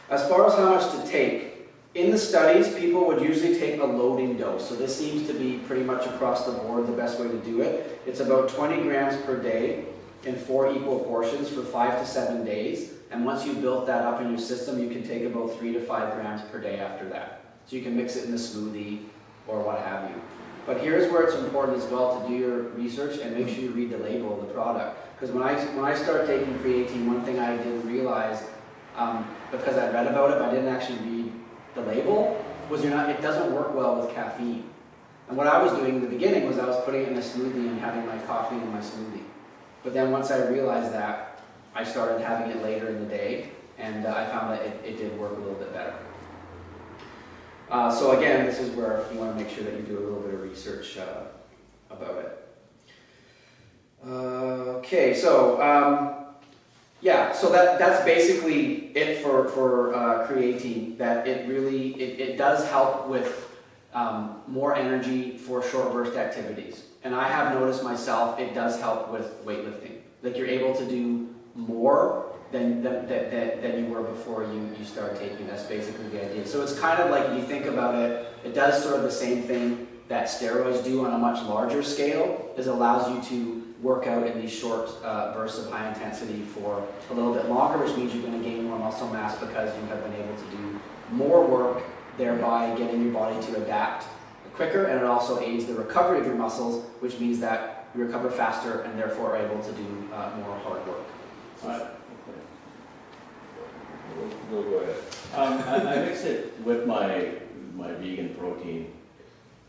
As far as how much to take, in the studies, people would usually take a loading dose. So this seems to be pretty much across the board the best way to do it. It's about 20 grams per day in 4 equal portions for 5 to 7 days. And once you've built that up in your system, you can take about 3 to 5 grams per day after that. So you can mix it in a smoothie or what have you. But here's where it's important as well to do your research and make sure you read the label of the product. Because when I started taking creatine, one thing I didn't realize, because I read about it, but I didn't actually read the label, was it doesn't work well with caffeine. And what I was doing in the beginning was I was putting it in a smoothie and having my coffee in my smoothie. But then once I realized that, I started having it later in the day, and I found that it did work a little bit better. So again, this is where you want to make sure that you do a little bit of research about it. Okay, so yeah, so that's basically it for creatine. That it really it does help with more energy for short burst activities, and I have noticed myself it does help with weightlifting. Like you're able to do more than you were before you started taking. That's basically the idea. So it's kind of like, if you think about it, it does sort of the same thing that steroids do on a much larger scale. It allows you to work out in these short bursts of high intensity for a little bit longer, which means you're going to gain more muscle mass because you have been able to do more work, thereby getting your body to adapt quicker, and it also aids the recovery of your muscles, which means that you recover faster and therefore are able to do more hard work. No, go ahead. I mix it with my vegan protein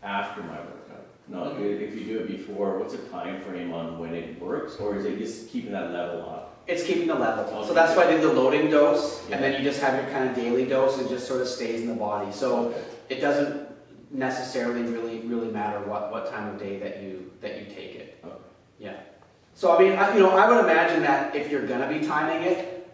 after my workout. No, if you do it before, what's the time frame on when it works, or is it just keeping that level up? It's keeping the level. Okay. So that's why I do the loading dose, Yeah. and then you just have your kind of daily dose, and just sort of stays in the body. So Okay. it doesn't necessarily really matter what time of day that you take it. Okay. Yeah. So I mean, I would imagine that if you're gonna be timing it,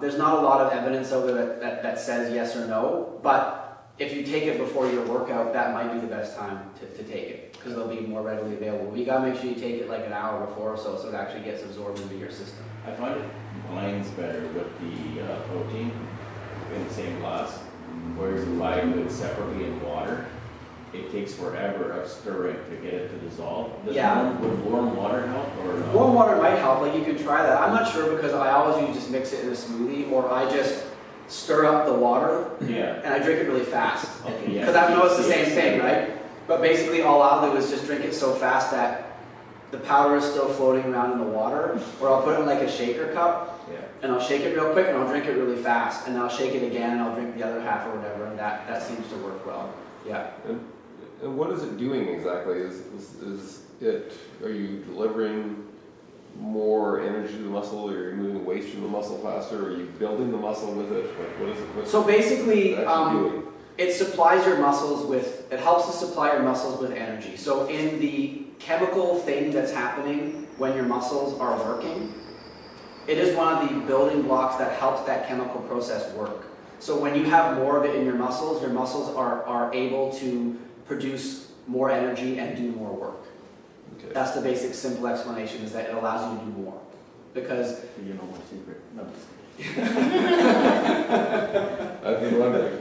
there's not a lot of evidence out there that says yes or no. But if you take it before your workout, that might be the best time to take it because they'll be more readily available. But you gotta make sure you take it like an hour before or so it actually gets absorbed into your system. I find it binds better with the protein in the same glass, whereas if I do it separately in water, it takes forever of stirring to get it to dissolve. Would warm water help or no? Warm water might help, like you can try that. I'm not sure because I always usually just mix it in a smoothie or I just stir up the water Yeah. and I drink it really fast. Okay, yeah. Because I've noticed the same thing, right? But basically all I'll do is just drink it so fast that the powder is still floating around in the water, or I'll put it in like a shaker cup Yeah. and I'll shake it real quick and I'll drink it really fast and then I'll shake it again and I'll drink the other half or whatever, and that seems to work well. Yeah. And what is it doing exactly? Are you delivering more energy to the muscle, or are you moving waste from the muscle faster, or are you building the muscle with it? Like, what is it? What's So basically, it actually doing? it supplies your muscles it helps to supply your muscles with energy. So in the chemical thing that's happening when your muscles are working, it is one of the building blocks that helps that chemical process work. So when you have more of it in your muscles are able to produce more energy and do more work. Okay. That's the basic simple explanation, is that it allows you to do more. Because You know my secret. No, I'm just I've been wondering.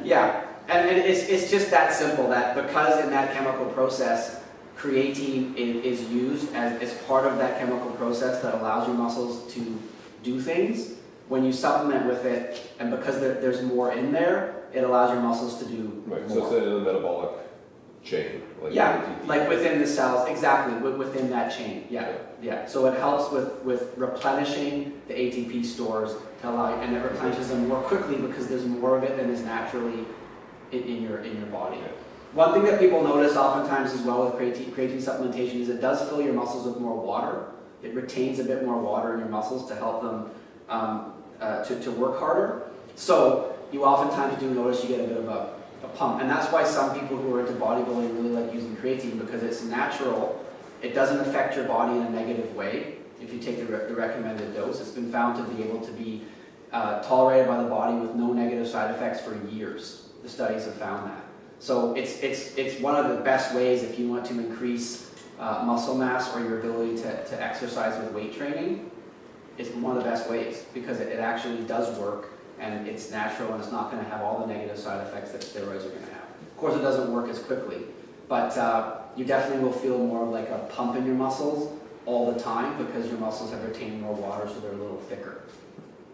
yeah, and it's just that simple, that because in that chemical process, creatine is used as part of that chemical process that allows your muscles to do things. When you supplement with it, and because there's more in there, it allows your muscles to do Right, so more. it's in the metabolic chain. Like Yeah, ATP. like within the cells, exactly, within that chain, yeah. So it helps with replenishing the ATP stores to allow, and it replenishes them more quickly because there's more of it than is naturally in your body. Yeah. One thing that people notice oftentimes as well with creatine supplementation is it does fill your muscles with more water. It retains a bit more water in your muscles to help them to work harder. So you oftentimes do notice you get a bit of a pump, and that's why some people who are into bodybuilding really like using creatine, because it's natural. It doesn't affect your body in a negative way. If you take the recommended dose, it's been found to be able to be tolerated by the body with no negative side effects for years. The studies have found that. So it's one of the best ways if you want to increase muscle mass or your ability to exercise with weight training. It's one of the best ways because it actually does work, and it's natural, and it's not going to have all the negative side effects that steroids are going to have. Of course, it doesn't work as quickly, but you definitely will feel more of like a pump in your muscles all the time because your muscles have retained more water, so they're a little thicker.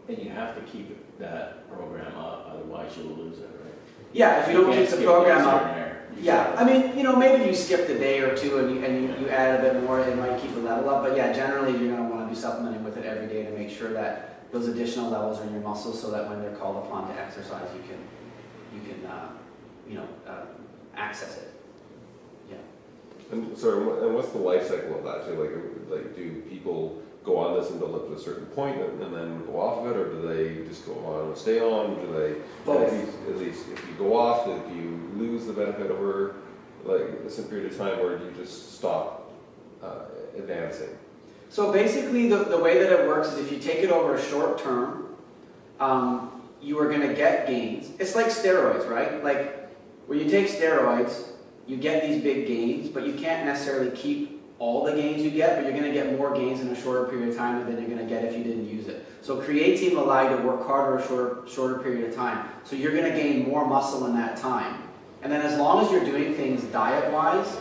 And you have to keep that program up, otherwise you'll lose it, right? Yeah, if you don't can't keep the skip program days here up. and there. You Yeah, gotta- I mean, maybe you skipped a day or two and you add a bit more, it might keep the level up. But yeah, generally you're going to want to be supplementing with it every day to make sure that those additional levels are in your muscles, so that when they're called upon to exercise, you can access it. Yeah. And sorry, and what's the life cycle of that? So like do people go on this and build up to a certain point and then go off of it, or do they just go on and stay on? Do they Both. at least if you go off, do you lose the benefit over like a certain period of time, or do you just stop advancing? So basically, the way that it works is if you take it over a short term, you are going to get gains. It's like steroids, right? Like when you take steroids, you get these big gains, but you can't necessarily keep all the gains you get, but you're going to get more gains in a shorter period of time than you're going to get if you didn't use it. So creatine will allow you to work harder a shorter period of time. So you're going to gain more muscle in that time. And then as long as you're doing things diet-wise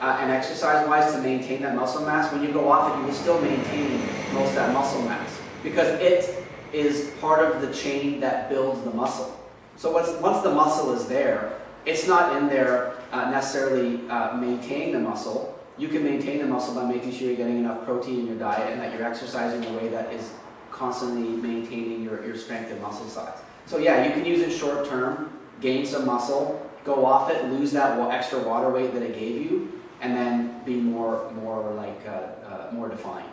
and exercise-wise to maintain that muscle mass, when you go off it, you will still maintain most of that muscle mass because it is part of the chain that builds the muscle. So once the muscle is there, it's not in there necessarily maintaining the muscle. You can maintain the muscle by making sure you're getting enough protein in your diet and that you're exercising in a way that is constantly maintaining your strength and muscle size. So yeah, you can use it short term, gain some muscle, go off it, lose that extra water weight that it gave you, and then be more defined.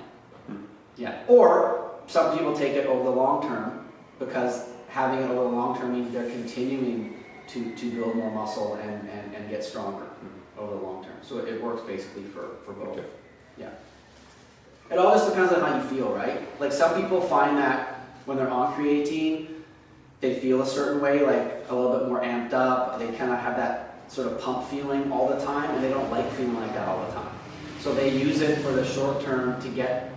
Yeah, or some people take it over the long term because having it over the long term means they're continuing to build more muscle and get stronger over the long term. So it works basically for both. Okay. Yeah. It all just depends on how you feel, right? Like some people find that when they're on creatine, they feel a certain way, like a little bit more amped up. They kind of have that sort of pump feeling all the time, and they don't like feeling like that all the time. So they use it for the short term to get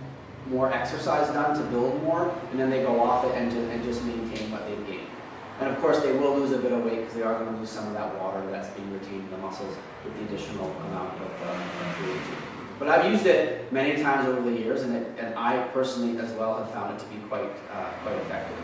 more exercise done, to build more, and then they go off it and just maintain what they've gained. And of course, they will lose a bit of weight because they are going to lose some of that water that's being retained in the muscles with the additional amount of creatine. But I've used it many times over the years, and I personally as well have found it to be quite effective.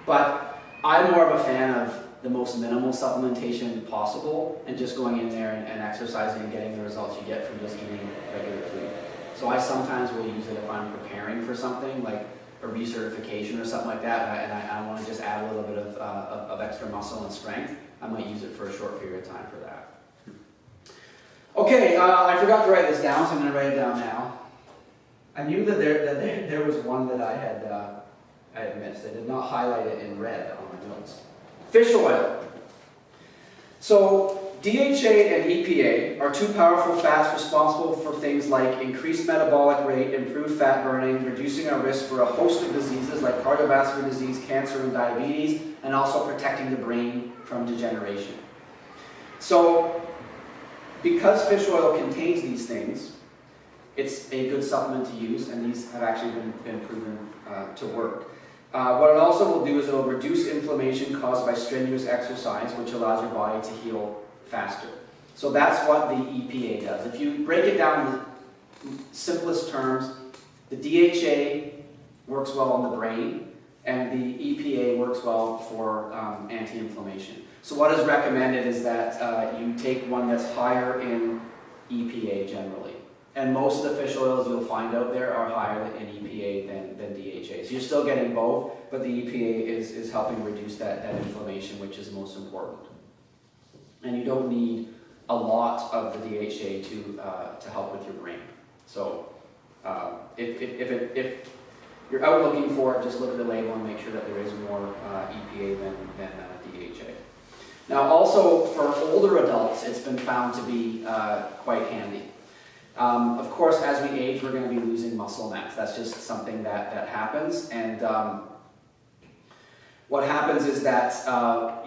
But I'm more of a fan of the most minimal supplementation possible and just going in there and exercising and getting the results you get from just eating regular food. So I sometimes will use it if I'm preparing for something like a recertification or something like that, and I want to just add a little bit of extra muscle and strength. I might use it for a short period of time for that. Okay, I forgot to write this down, so I'm going to write it down now. I knew that there was one that I had missed. I did not highlight it in red on my notes. Fish oil. So DHA and EPA are two powerful fats responsible for things like increased metabolic rate, improved fat burning, reducing our risk for a host of diseases like cardiovascular disease, cancer, and diabetes, and also protecting the brain from degeneration. So because fish oil contains these things, it's a good supplement to use, and these have actually been proven to work. What it also will do is it will reduce inflammation caused by strenuous exercise, which allows your body to heal faster. So that's what the EPA does. If you break it down in the simplest terms, the DHA works well on the brain, and the EPA works well for anti-inflammation. So what is recommended is that you take one that's higher in EPA generally. And most of the fish oils you'll find out there are higher in EPA than DHA. So you're still getting both, but the EPA is helping reduce that inflammation, which is most important. And you don't need a lot of the DHA to help with your brain. So if you're out looking for it, just look at the label and make sure that there is more EPA than DHA. Now also for older adults, it's been found to be quite handy. Of course, as we age, we're going to be losing muscle mass. That's just something that happens. And what happens is that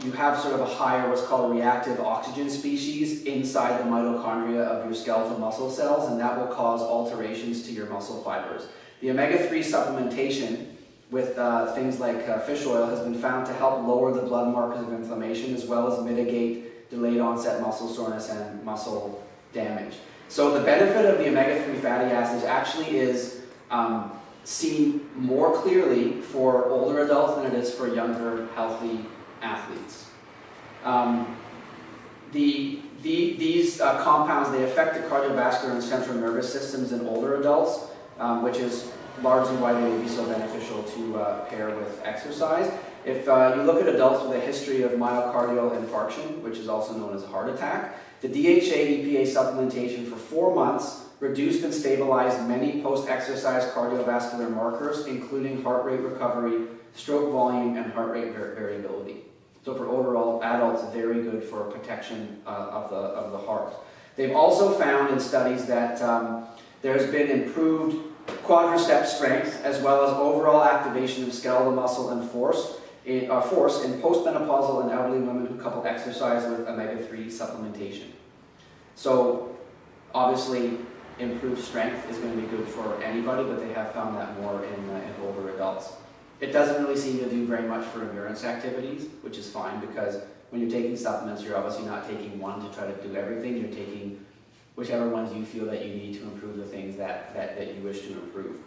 you have sort of a higher, what's called a reactive oxygen species inside the mitochondria of your skeletal muscle cells, and that will cause alterations to your muscle fibers. The omega-3 supplementation with things like fish oil has been found to help lower the blood markers of inflammation as well as mitigate delayed onset muscle soreness and muscle damage. So the benefit of the omega-3 fatty acids actually is seen more clearly for older adults than it is for younger, healthy athletes. These compounds, they affect the cardiovascular and central nervous systems in older adults, which is largely why they would be so beneficial to pair with exercise. If you look at adults with a history of myocardial infarction, which is also known as a heart attack, the DHA-EPA supplementation for 4 months reduced and stabilized many post-exercise cardiovascular markers, including heart rate recovery, stroke volume, and heart rate variability. So for overall adults, very good for protection of the heart. They've also found in studies that there's been improved quadricep strength as well as overall activation of skeletal muscle and force in postmenopausal and elderly women who couple exercise with omega-3 supplementation. So obviously improved strength is going to be good for anybody, but they have found that more in older adults. It doesn't really seem to do very much for endurance activities, which is fine because when you're taking supplements, you're obviously not taking one to try to do everything. You're taking whichever ones you feel that you need to improve the things that you wish to improve.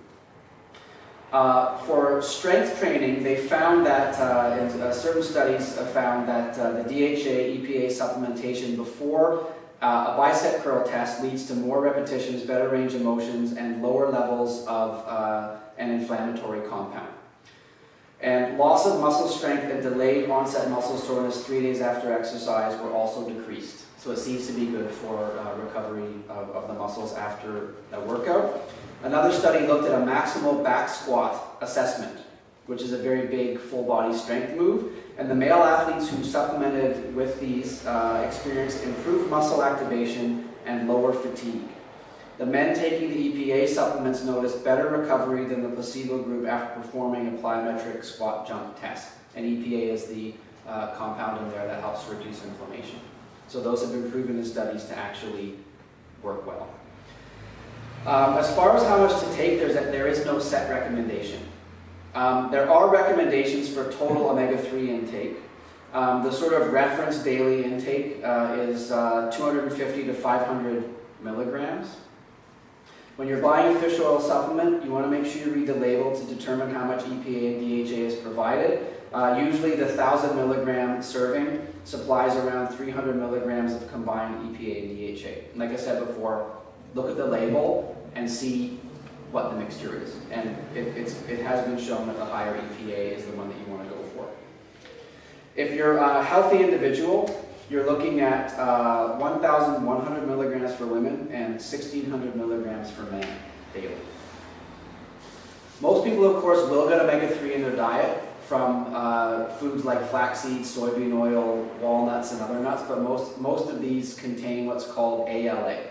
For strength training, they found that, certain studies have found that the DHA-EPA supplementation before a bicep curl test leads to more repetitions, better range of motions, and lower levels of an inflammatory compound. And loss of muscle strength and delayed onset muscle soreness 3 days after exercise were also decreased. So it seems to be good for recovery of the muscles after a workout. Another study looked at a maximal back squat assessment, which is a very big full body strength move. And the male athletes who supplemented with these experienced improved muscle activation and lower fatigue. The men taking the EPA supplements noticed better recovery than the placebo group after performing a plyometric squat jump test. And EPA is the compound in there that helps reduce inflammation. So those have been proven in studies to actually work well. As far as how much to take, there is no set recommendation. There are recommendations for total omega-3 intake. The sort of reference daily intake is 250 to 500 milligrams. When you're buying a fish oil supplement, you want to make sure you read the label to determine how much EPA and DHA is provided. Usually the 1,000 milligram serving supplies around 300 milligrams of combined EPA and DHA. Like I said before, look at the label and see what the mixture is. And it has been shown that the higher EPA is the one that you want to go for. If you're a healthy individual, you're looking at 1,100 milligrams for women and 1,600 milligrams for men daily. Most people, of course, will get omega-3 in their diet from foods like flaxseed, soybean oil, walnuts, and other nuts, but most of these contain what's called ALA.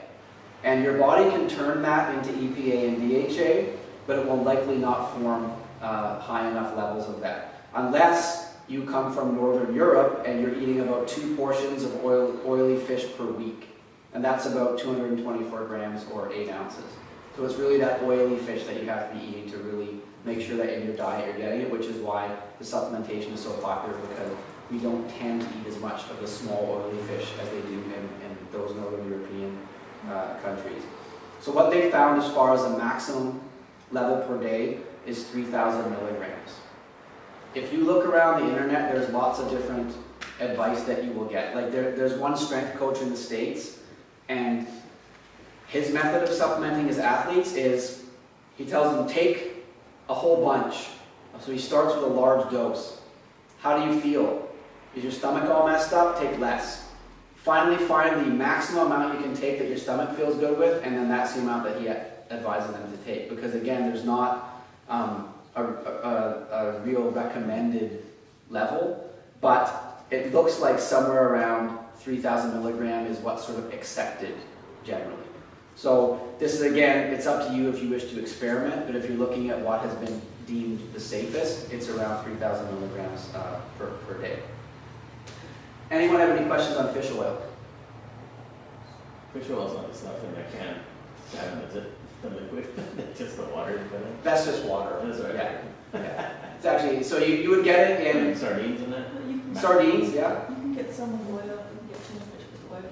And your body can turn that into EPA and DHA, but it will likely not form high enough levels of that. Unless you come from Northern Europe and you're eating about 2 portions of oily fish per week. And that's about 224 grams or 8 ounces. So it's really that oily fish that you have to be eating to really make sure that in your diet you're getting it, which is why the supplementation is so popular, because we don't tend to eat as much of the small oily fish as they do in those Northern European countries. So what they found as far as a maximum level per day is 3,000 milligrams. If you look around the internet, there's lots of different advice that you will get. Like there's one strength coach in the States, and his method of supplementing his athletes is he tells them take a whole bunch. So he starts with a large dose. How do you feel? Is your stomach all messed up? Take less. Finally find the maximum amount you can take that your stomach feels good with, and then that's the amount that he advises them to take. Because again, there's not a real recommended level, but it looks like somewhere around 3,000 milligram is what's sort of accepted generally. So this is, again, it's up to you if you wish to experiment, but if you're looking at what has been deemed the safest, it's around 3,000 milligrams per day. Anyone have any questions on fish oil? Fish oil is not the stuff in that can. Is it the liquid? Just the water? That's just water. That's right. Yeah. Yeah. It's actually, so you would get it in Sardines in that? sardines, yeah. You can get some oil, you can get tuna fish with oil.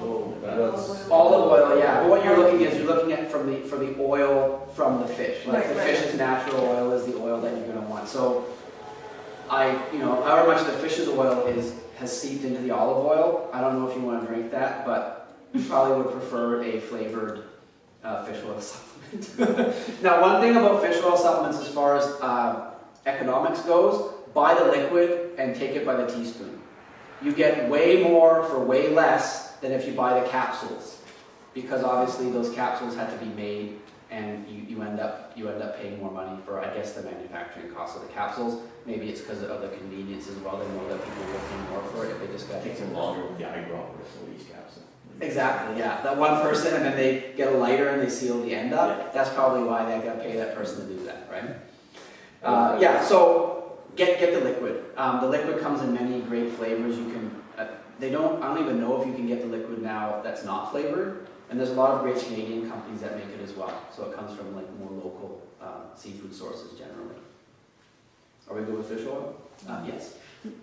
Oh, that's... Olive oil, yeah. But what you're looking at from the oil from the fish. Like Right, the right. fish's natural oil is the oil that you're going to want. So however much the fish's oil has seeped into the olive oil, I don't know if you want to drink that, but you probably would prefer a flavored fish oil supplement. Now, one thing about fish oil supplements as far as economics goes, buy the liquid and take it by the teaspoon. You get way more for way less than if you buy the capsules, because obviously those capsules had to be made, and you end up paying more money for, I guess, the manufacturing cost of the capsules. Maybe it's because of the convenience as well. They know that people will pay more for it if they just got It takes them longer with the eyedropper for each capsule. Exactly, yeah. That one person, and then they get a lighter and they seal the end up. Yeah. That's probably why they got to pay that person to do that, right? Yeah. So get the liquid. The liquid comes in many great flavors. You can. I don't even know if you can get the liquid now that's not flavored. And there's a lot of great Canadian companies that make it as well. So it comes from like more local seafood sources generally. Are we good with fish oil? Yes.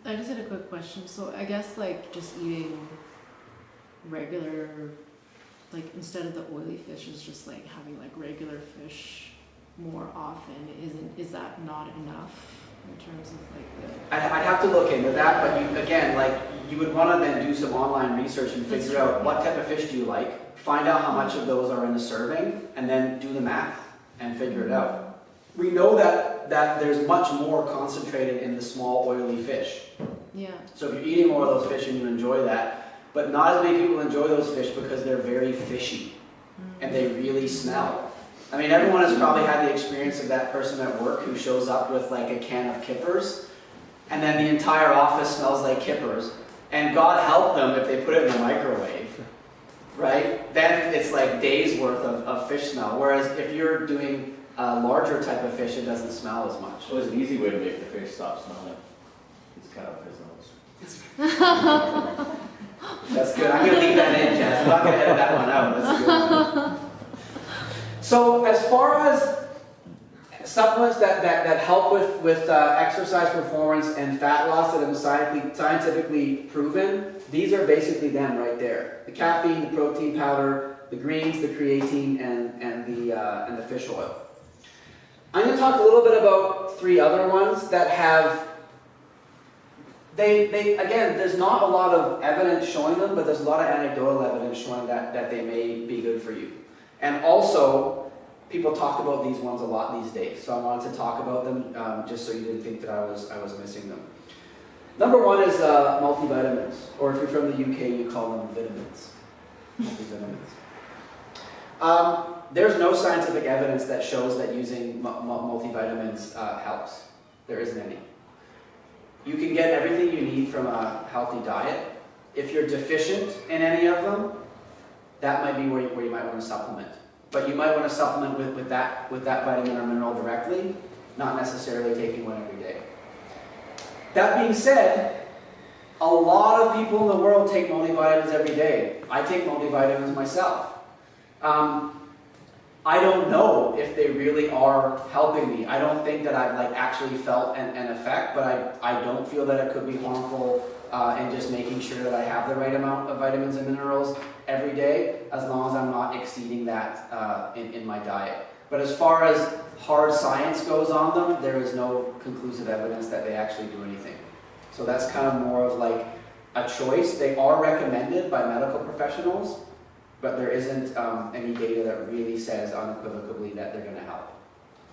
I just had a quick question. So I guess like just eating regular, like instead of the oily fish, is just like having like regular fish more often. Is that not enough in terms of like the? I'd have to look into that, but you would want to then do some online research and That's figure true, out what yeah. type of fish do you like, find out how much of those are in the serving, and then do the math and figure it out. We know that there's much more concentrated in the small oily fish. Yeah. So if you're eating more of those fish and you enjoy that, But not as many people enjoy those fish because they're very fishy and they really smell. I mean, everyone has probably had the experience of that person at work who shows up with like a can of kippers, and then the entire office smells like kippers. And God help them if they put it in the microwave, right? Then it's like days worth of fish smell. Whereas if you're doing a larger type of fish, it doesn't smell as much. So it's an easy way to make the fish stop smelling. Just cut out his nose. That's good. I'm going to leave that in, Jess. I'm not going to edit that one out. That's a good one. So as far as supplements that help with exercise performance and fat loss that have been scientifically proven, these are basically them right there. The caffeine, the protein powder, the greens, the creatine, and the fish oil. I'm going to talk a little bit about 3 other ones that have, again, there's not a lot of evidence showing them, but there's a lot of anecdotal evidence showing that they may be good for you. And also, people talk about these ones a lot these days, so I wanted to talk about them just so you didn't think that I was missing them. Number 1 is multivitamins, or if you're from the UK, you call them vitamins. Multivitamins. There's no scientific evidence that shows that using multivitamins helps. There isn't any. You can get everything you need from a healthy diet. If you're deficient in any of them, that might be where you might want to supplement. But you might want to supplement with that vitamin or mineral directly, not necessarily taking one every day. That being said, a lot of people in the world take multivitamins every day. I take multivitamins myself. I don't know if they really are helping me. I don't think that I've actually felt an effect, but I don't feel that it could be harmful in just making sure that I have the right amount of vitamins and minerals every day, as long as I'm not exceeding that in my diet. But as far as hard science goes on them, there is no conclusive evidence that they actually do anything. So that's kind of more of like a choice. They are recommended by medical professionals, but there isn't any data that really says unequivocally that they're going to help.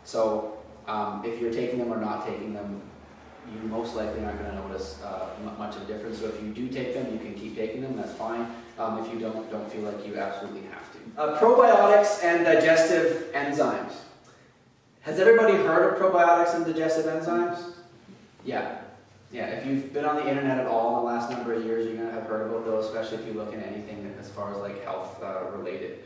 So if you're taking them or not taking them, you most likely aren't going to notice much of a difference. So if you do take them, you can keep taking them, that's fine. If you don't feel like you absolutely have to. Probiotics and digestive enzymes. Has everybody heard of probiotics and digestive enzymes? Yeah. Yeah, if you've been on the internet at all in the last number of years, you're going to have heard about those, especially if you look at anything as far as like health related.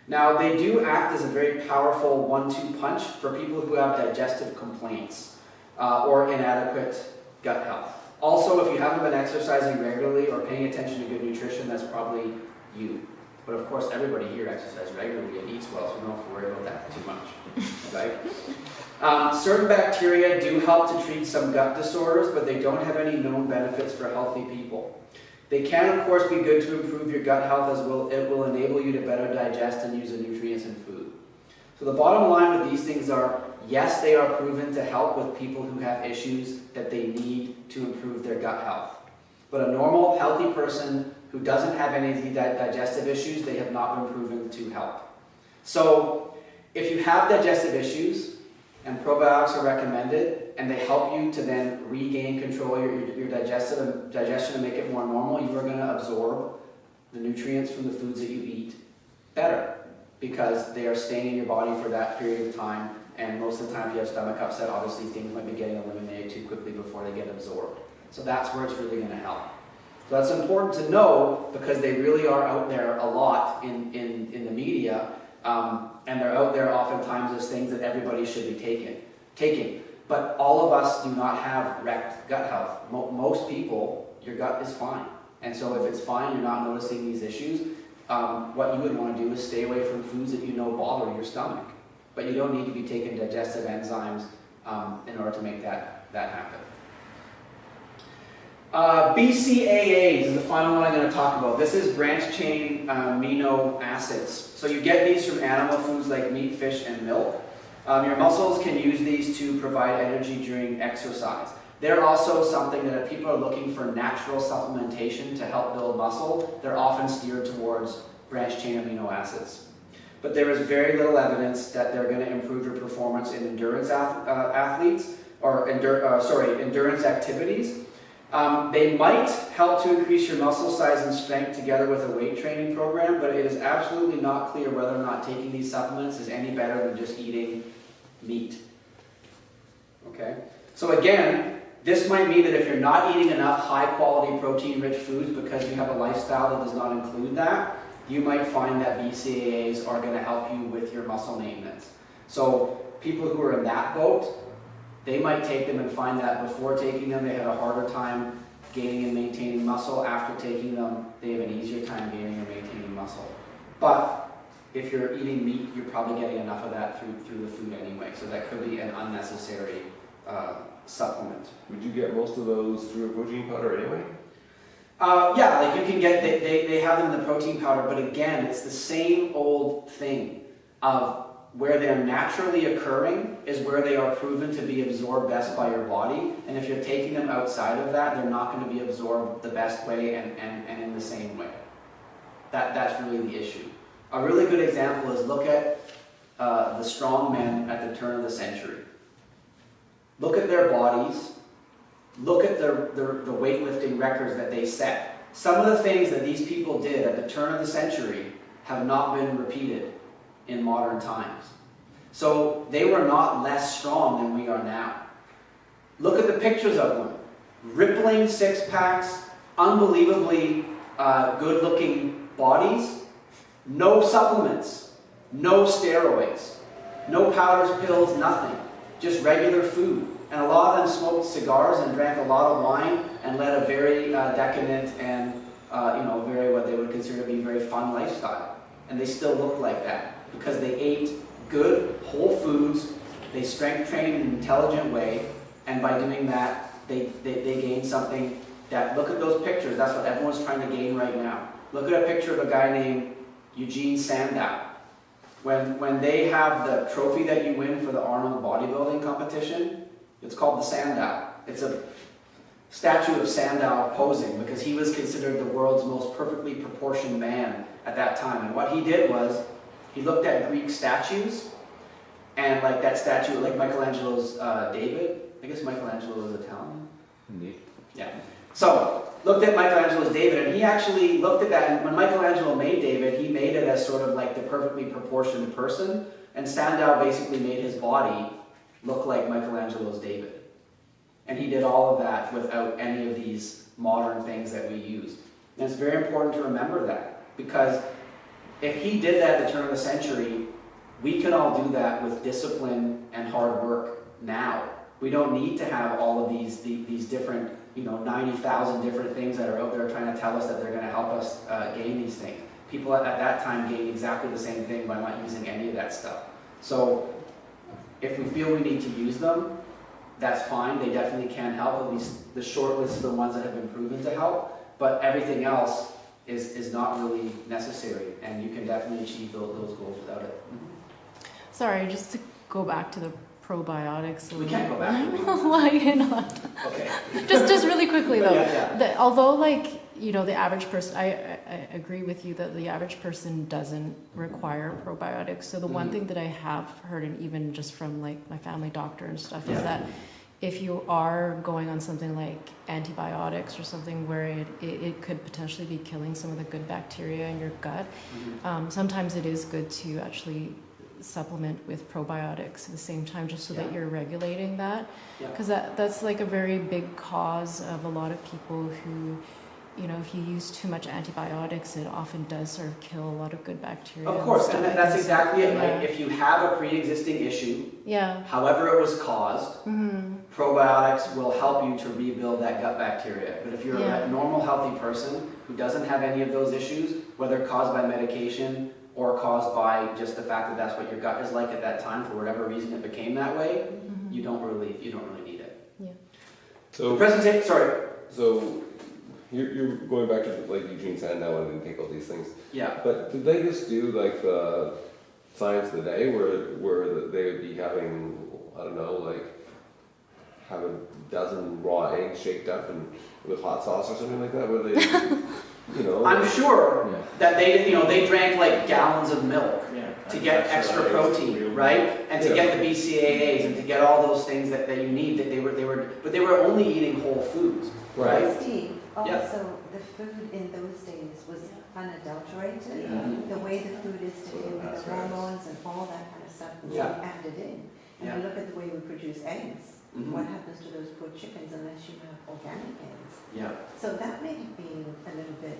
Now, they do act as a very powerful 1-2 punch for people who have digestive complaints or inadequate gut health. Also, if you haven't been exercising regularly or paying attention to good nutrition, that's probably you. But of course, everybody here exercises regularly and eats well, so we don't have to worry about that too much. Right? Certain bacteria do help to treat some gut disorders, but they don't have any known benefits for healthy people. They can, of course, be good to improve your gut health, as well. It will enable you to better digest and use the nutrients in food. So the bottom line with these things are, yes, they are proven to help with people who have issues that they need to improve their gut health. But a normal, healthy person who doesn't have any of the digestive issues, they have not been proven to help. So if you have digestive issues, and probiotics are recommended, and they help you to then regain control of your digestion and make it more normal, you are going to absorb the nutrients from the foods that you eat better, because they are staying in your body for that period of time, and most of the time if you have stomach upset, obviously things might be getting eliminated too quickly before they get absorbed. So that's where it's really going to help. So that's important to know, because they really are out there a lot in the media, and they're out there oftentimes as things that everybody should be taking. But all of us do not have wrecked gut health. Most people, your gut is fine. And so if it's fine, you're not noticing these issues, what you would want to do is stay away from foods that you know bother your stomach. But you don't need to be taking digestive enzymes in order to make that happen. BCAAs is the final one I'm going to talk about. This is branched-chain amino acids. So you get these from animal foods like meat, fish, and milk. Your muscles can use these to provide energy during exercise. They're also something that if people are looking for natural supplementation to help build muscle, they're often steered towards branched-chain amino acids. But there is very little evidence that they're going to improve your performance in endurance endurance activities. They might help to increase your muscle size and strength together with a weight training program, but it is absolutely not clear whether or not taking these supplements is any better than just eating meat. Okay? So again, this might mean that if you're not eating enough high-quality protein-rich foods because you have a lifestyle that does not include that, you might find that BCAAs are going to help you with your muscle maintenance. So people who are in that boat, they might take them and find that before taking them, they had a harder time gaining and maintaining muscle. After taking them, they have an easier time gaining and maintaining muscle. But if you're eating meat, you're probably getting enough of that through the food anyway. So that could be an unnecessary supplement. Would you get most of those through a protein powder anyway? Yeah, like you can get, they have them in the protein powder, but again, it's the same old thing of where they're naturally occurring is where they are proven to be absorbed best by your body. And if you're taking them outside of that, they're not going to be absorbed the best way and in the same way. That's really the issue. A really good example is look at the strong men at the turn of the century. Look at their bodies. Look at the weightlifting records that they set. Some of the things that these people did at the turn of the century have not been repeated in modern times. So they were not less strong than we are now. Look at the pictures of them. Rippling six-packs, unbelievably good-looking bodies, no supplements, no steroids, no powders, pills, nothing. Just regular food. And a lot of them smoked cigars and drank a lot of wine and led a very decadent and very what they would consider to be very fun lifestyle. And they still look like that because they ate good, whole foods, they strength trained in an intelligent way, and by doing that, they gained something that, look at those pictures, that's what everyone's trying to gain right now. Look at a picture of a guy named Eugene Sandow. When they have the trophy that you win for the Arnold bodybuilding competition, it's called the Sandow. It's a statue of Sandow posing because he was considered the world's most perfectly proportioned man at that time. And what he did was, he looked at Greek statues, and like that statue, like Michelangelo's David. I guess Michelangelo was Italian. Indeed. Yeah. So, looked at Michelangelo's David, and he actually looked at that, and when Michelangelo made David, he made it as sort of like the perfectly proportioned person, and Sandow basically made his body look like Michelangelo's David. And he did all of that without any of these modern things that we use. And it's very important to remember that, because if he did that at the turn of the century, we can all do that with discipline and hard work now. We don't need to have all of these different, 90,000 different things that are out there trying to tell us that they're going to help us gain these things. People at that time gained exactly the same thing by not using any of that stuff. So if we feel we need to use them, that's fine. They definitely can help, at least the short list of the ones that have been proven to help. But everything else is not really necessary, and you can definitely achieve those goals without it. Sorry, just to go back to the probiotics. We can't go back. Why not? Okay. just really quickly though. Yeah. Although the average person, I agree with you that the average person doesn't require probiotics. So the one thing that I have heard, and even just from like my family doctor and stuff, is that if you are going on something like antibiotics or something where it could potentially be killing some of the good bacteria in your gut, sometimes it is good to actually supplement with probiotics at the same time, just so that you're regulating that, because that's like a very big cause of a lot of people who, if you use too much antibiotics, it often does sort of kill a lot of good bacteria. Of course, and that's exactly it. Like if you have a pre-existing issue, however it was caused, probiotics will help you to rebuild that gut bacteria. But if you're a normal, healthy person who doesn't have any of those issues, whether caused by medication or caused by just the fact that that's what your gut is like at that time, for whatever reason it became that way, you don't really need it. Yeah. So the presentation. Sorry. So you're going back to like Eugene Sandow and take all these things. Yeah. But did they just do like the science of the day where they would be having, I don't know, like have a dozen raw eggs shaked up and with hot sauce or something like that? Where they I'm sure that they drank like gallons of milk to get extra protein, right? And to get the BCAAs and to get all those things that you need. But they were only eating whole foods. Right. Steve, Yeah. also, the food in those days was unadulterated. Mhm. The way the food is today with That's the right. hormones and all that kind of stuff was Yeah. added in. And Yeah. you look at the way we produce eggs, Mhm. what happens to those poor chickens unless you have organic eggs? Yeah. So that may have been a little bit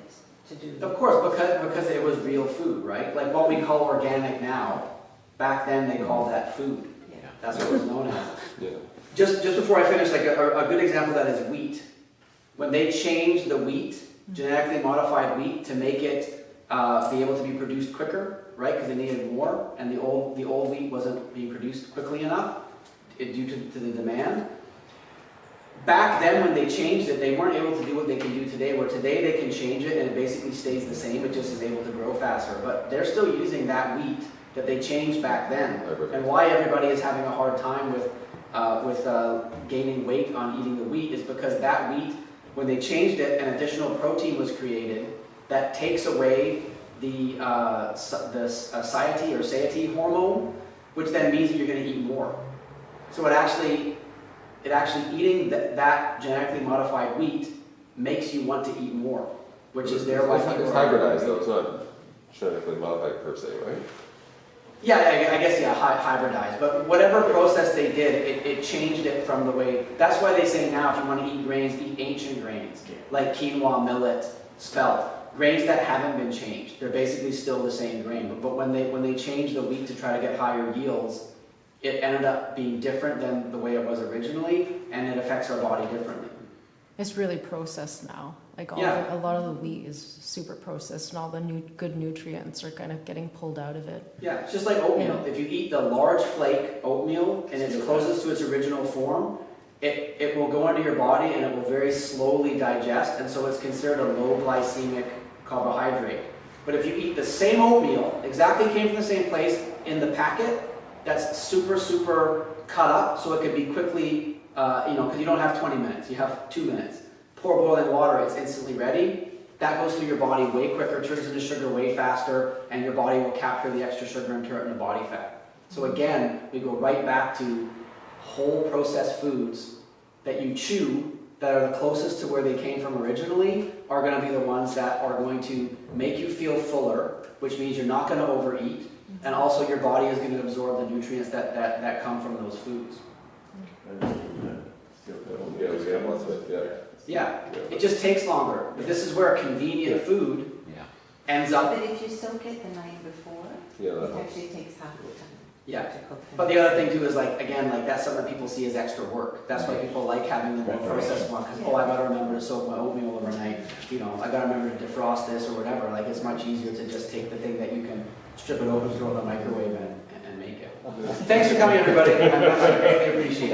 to do. Of course, because it was real food, right? Like what we call organic now, back then they called that food. Yeah. That's what it was known as. Yeah. Just before I finish, like a good example of that is wheat. When they changed the wheat, genetically modified wheat, to make it be able to be produced quicker, right? Because they needed more, and the old wheat wasn't being produced quickly enough due to the demand. Back then, when they changed it, they weren't able to do what they can do today, where today they can change it and it basically stays the same, it just is able to grow faster. But they're still using that wheat that they changed back then. And why everybody is having a hard time with gaining weight on eating the wheat is because that wheat, when they changed it, an additional protein was created that takes away the satiety or satiety hormone, which then means that you're going to eat more. So it actually eating that genetically modified wheat makes you want to eat more, which is their why people It's are- hybridized though, it's not genetically modified per se, right? Yeah, I guess, yeah, hybridized. But whatever process they did, it changed it from the way. That's why they say now if you want to eat grains, eat ancient grains, like quinoa, millet, spelt. Grains that haven't been changed. They're basically still the same grain. But when they changed the wheat to try to get higher yields, it ended up being different than the way it was originally, and it affects our body differently. It's really processed now. Like Yeah. a lot of the wheat is super processed, and all the good nutrients are kind of getting pulled out of it. Yeah, it's just like oatmeal. Yeah. If you eat the large flake oatmeal and it's closest to its original form, it will go into your body and it will very slowly digest, and so it's considered a low glycemic carbohydrate. But if you eat the same oatmeal, exactly came from the same place, in the packet, that's super cut up, so it could be quickly, because you don't have 20 minutes, you have 2 minutes. Pour boiling water, it's instantly ready. That goes through your body way quicker, turns into sugar way faster, and your body will capture the extra sugar and turn it into body fat. So again, we go right back to whole processed foods that you chew that are the closest to where they came from originally are going to be the ones that are going to make you feel fuller, which means you're not going to overeat, and also your body is going to absorb the nutrients that come from those foods. Yeah, we have lots of it, yeah. Yeah, it just takes longer. But this is where convenient food ends up. But if you soak it the night before, Yeah, that it helps. actually takes half the time Yeah. to cook them. But the other thing too is that's something that people see as extra work. That's why people like having the more processed one, because I gotta remember to soak my oatmeal overnight. I gotta remember to defrost this or whatever. Like it's much easier to just take the thing that you can strip it open, throw it in the microwave and make it. Thanks for coming, everybody. I greatly appreciate it.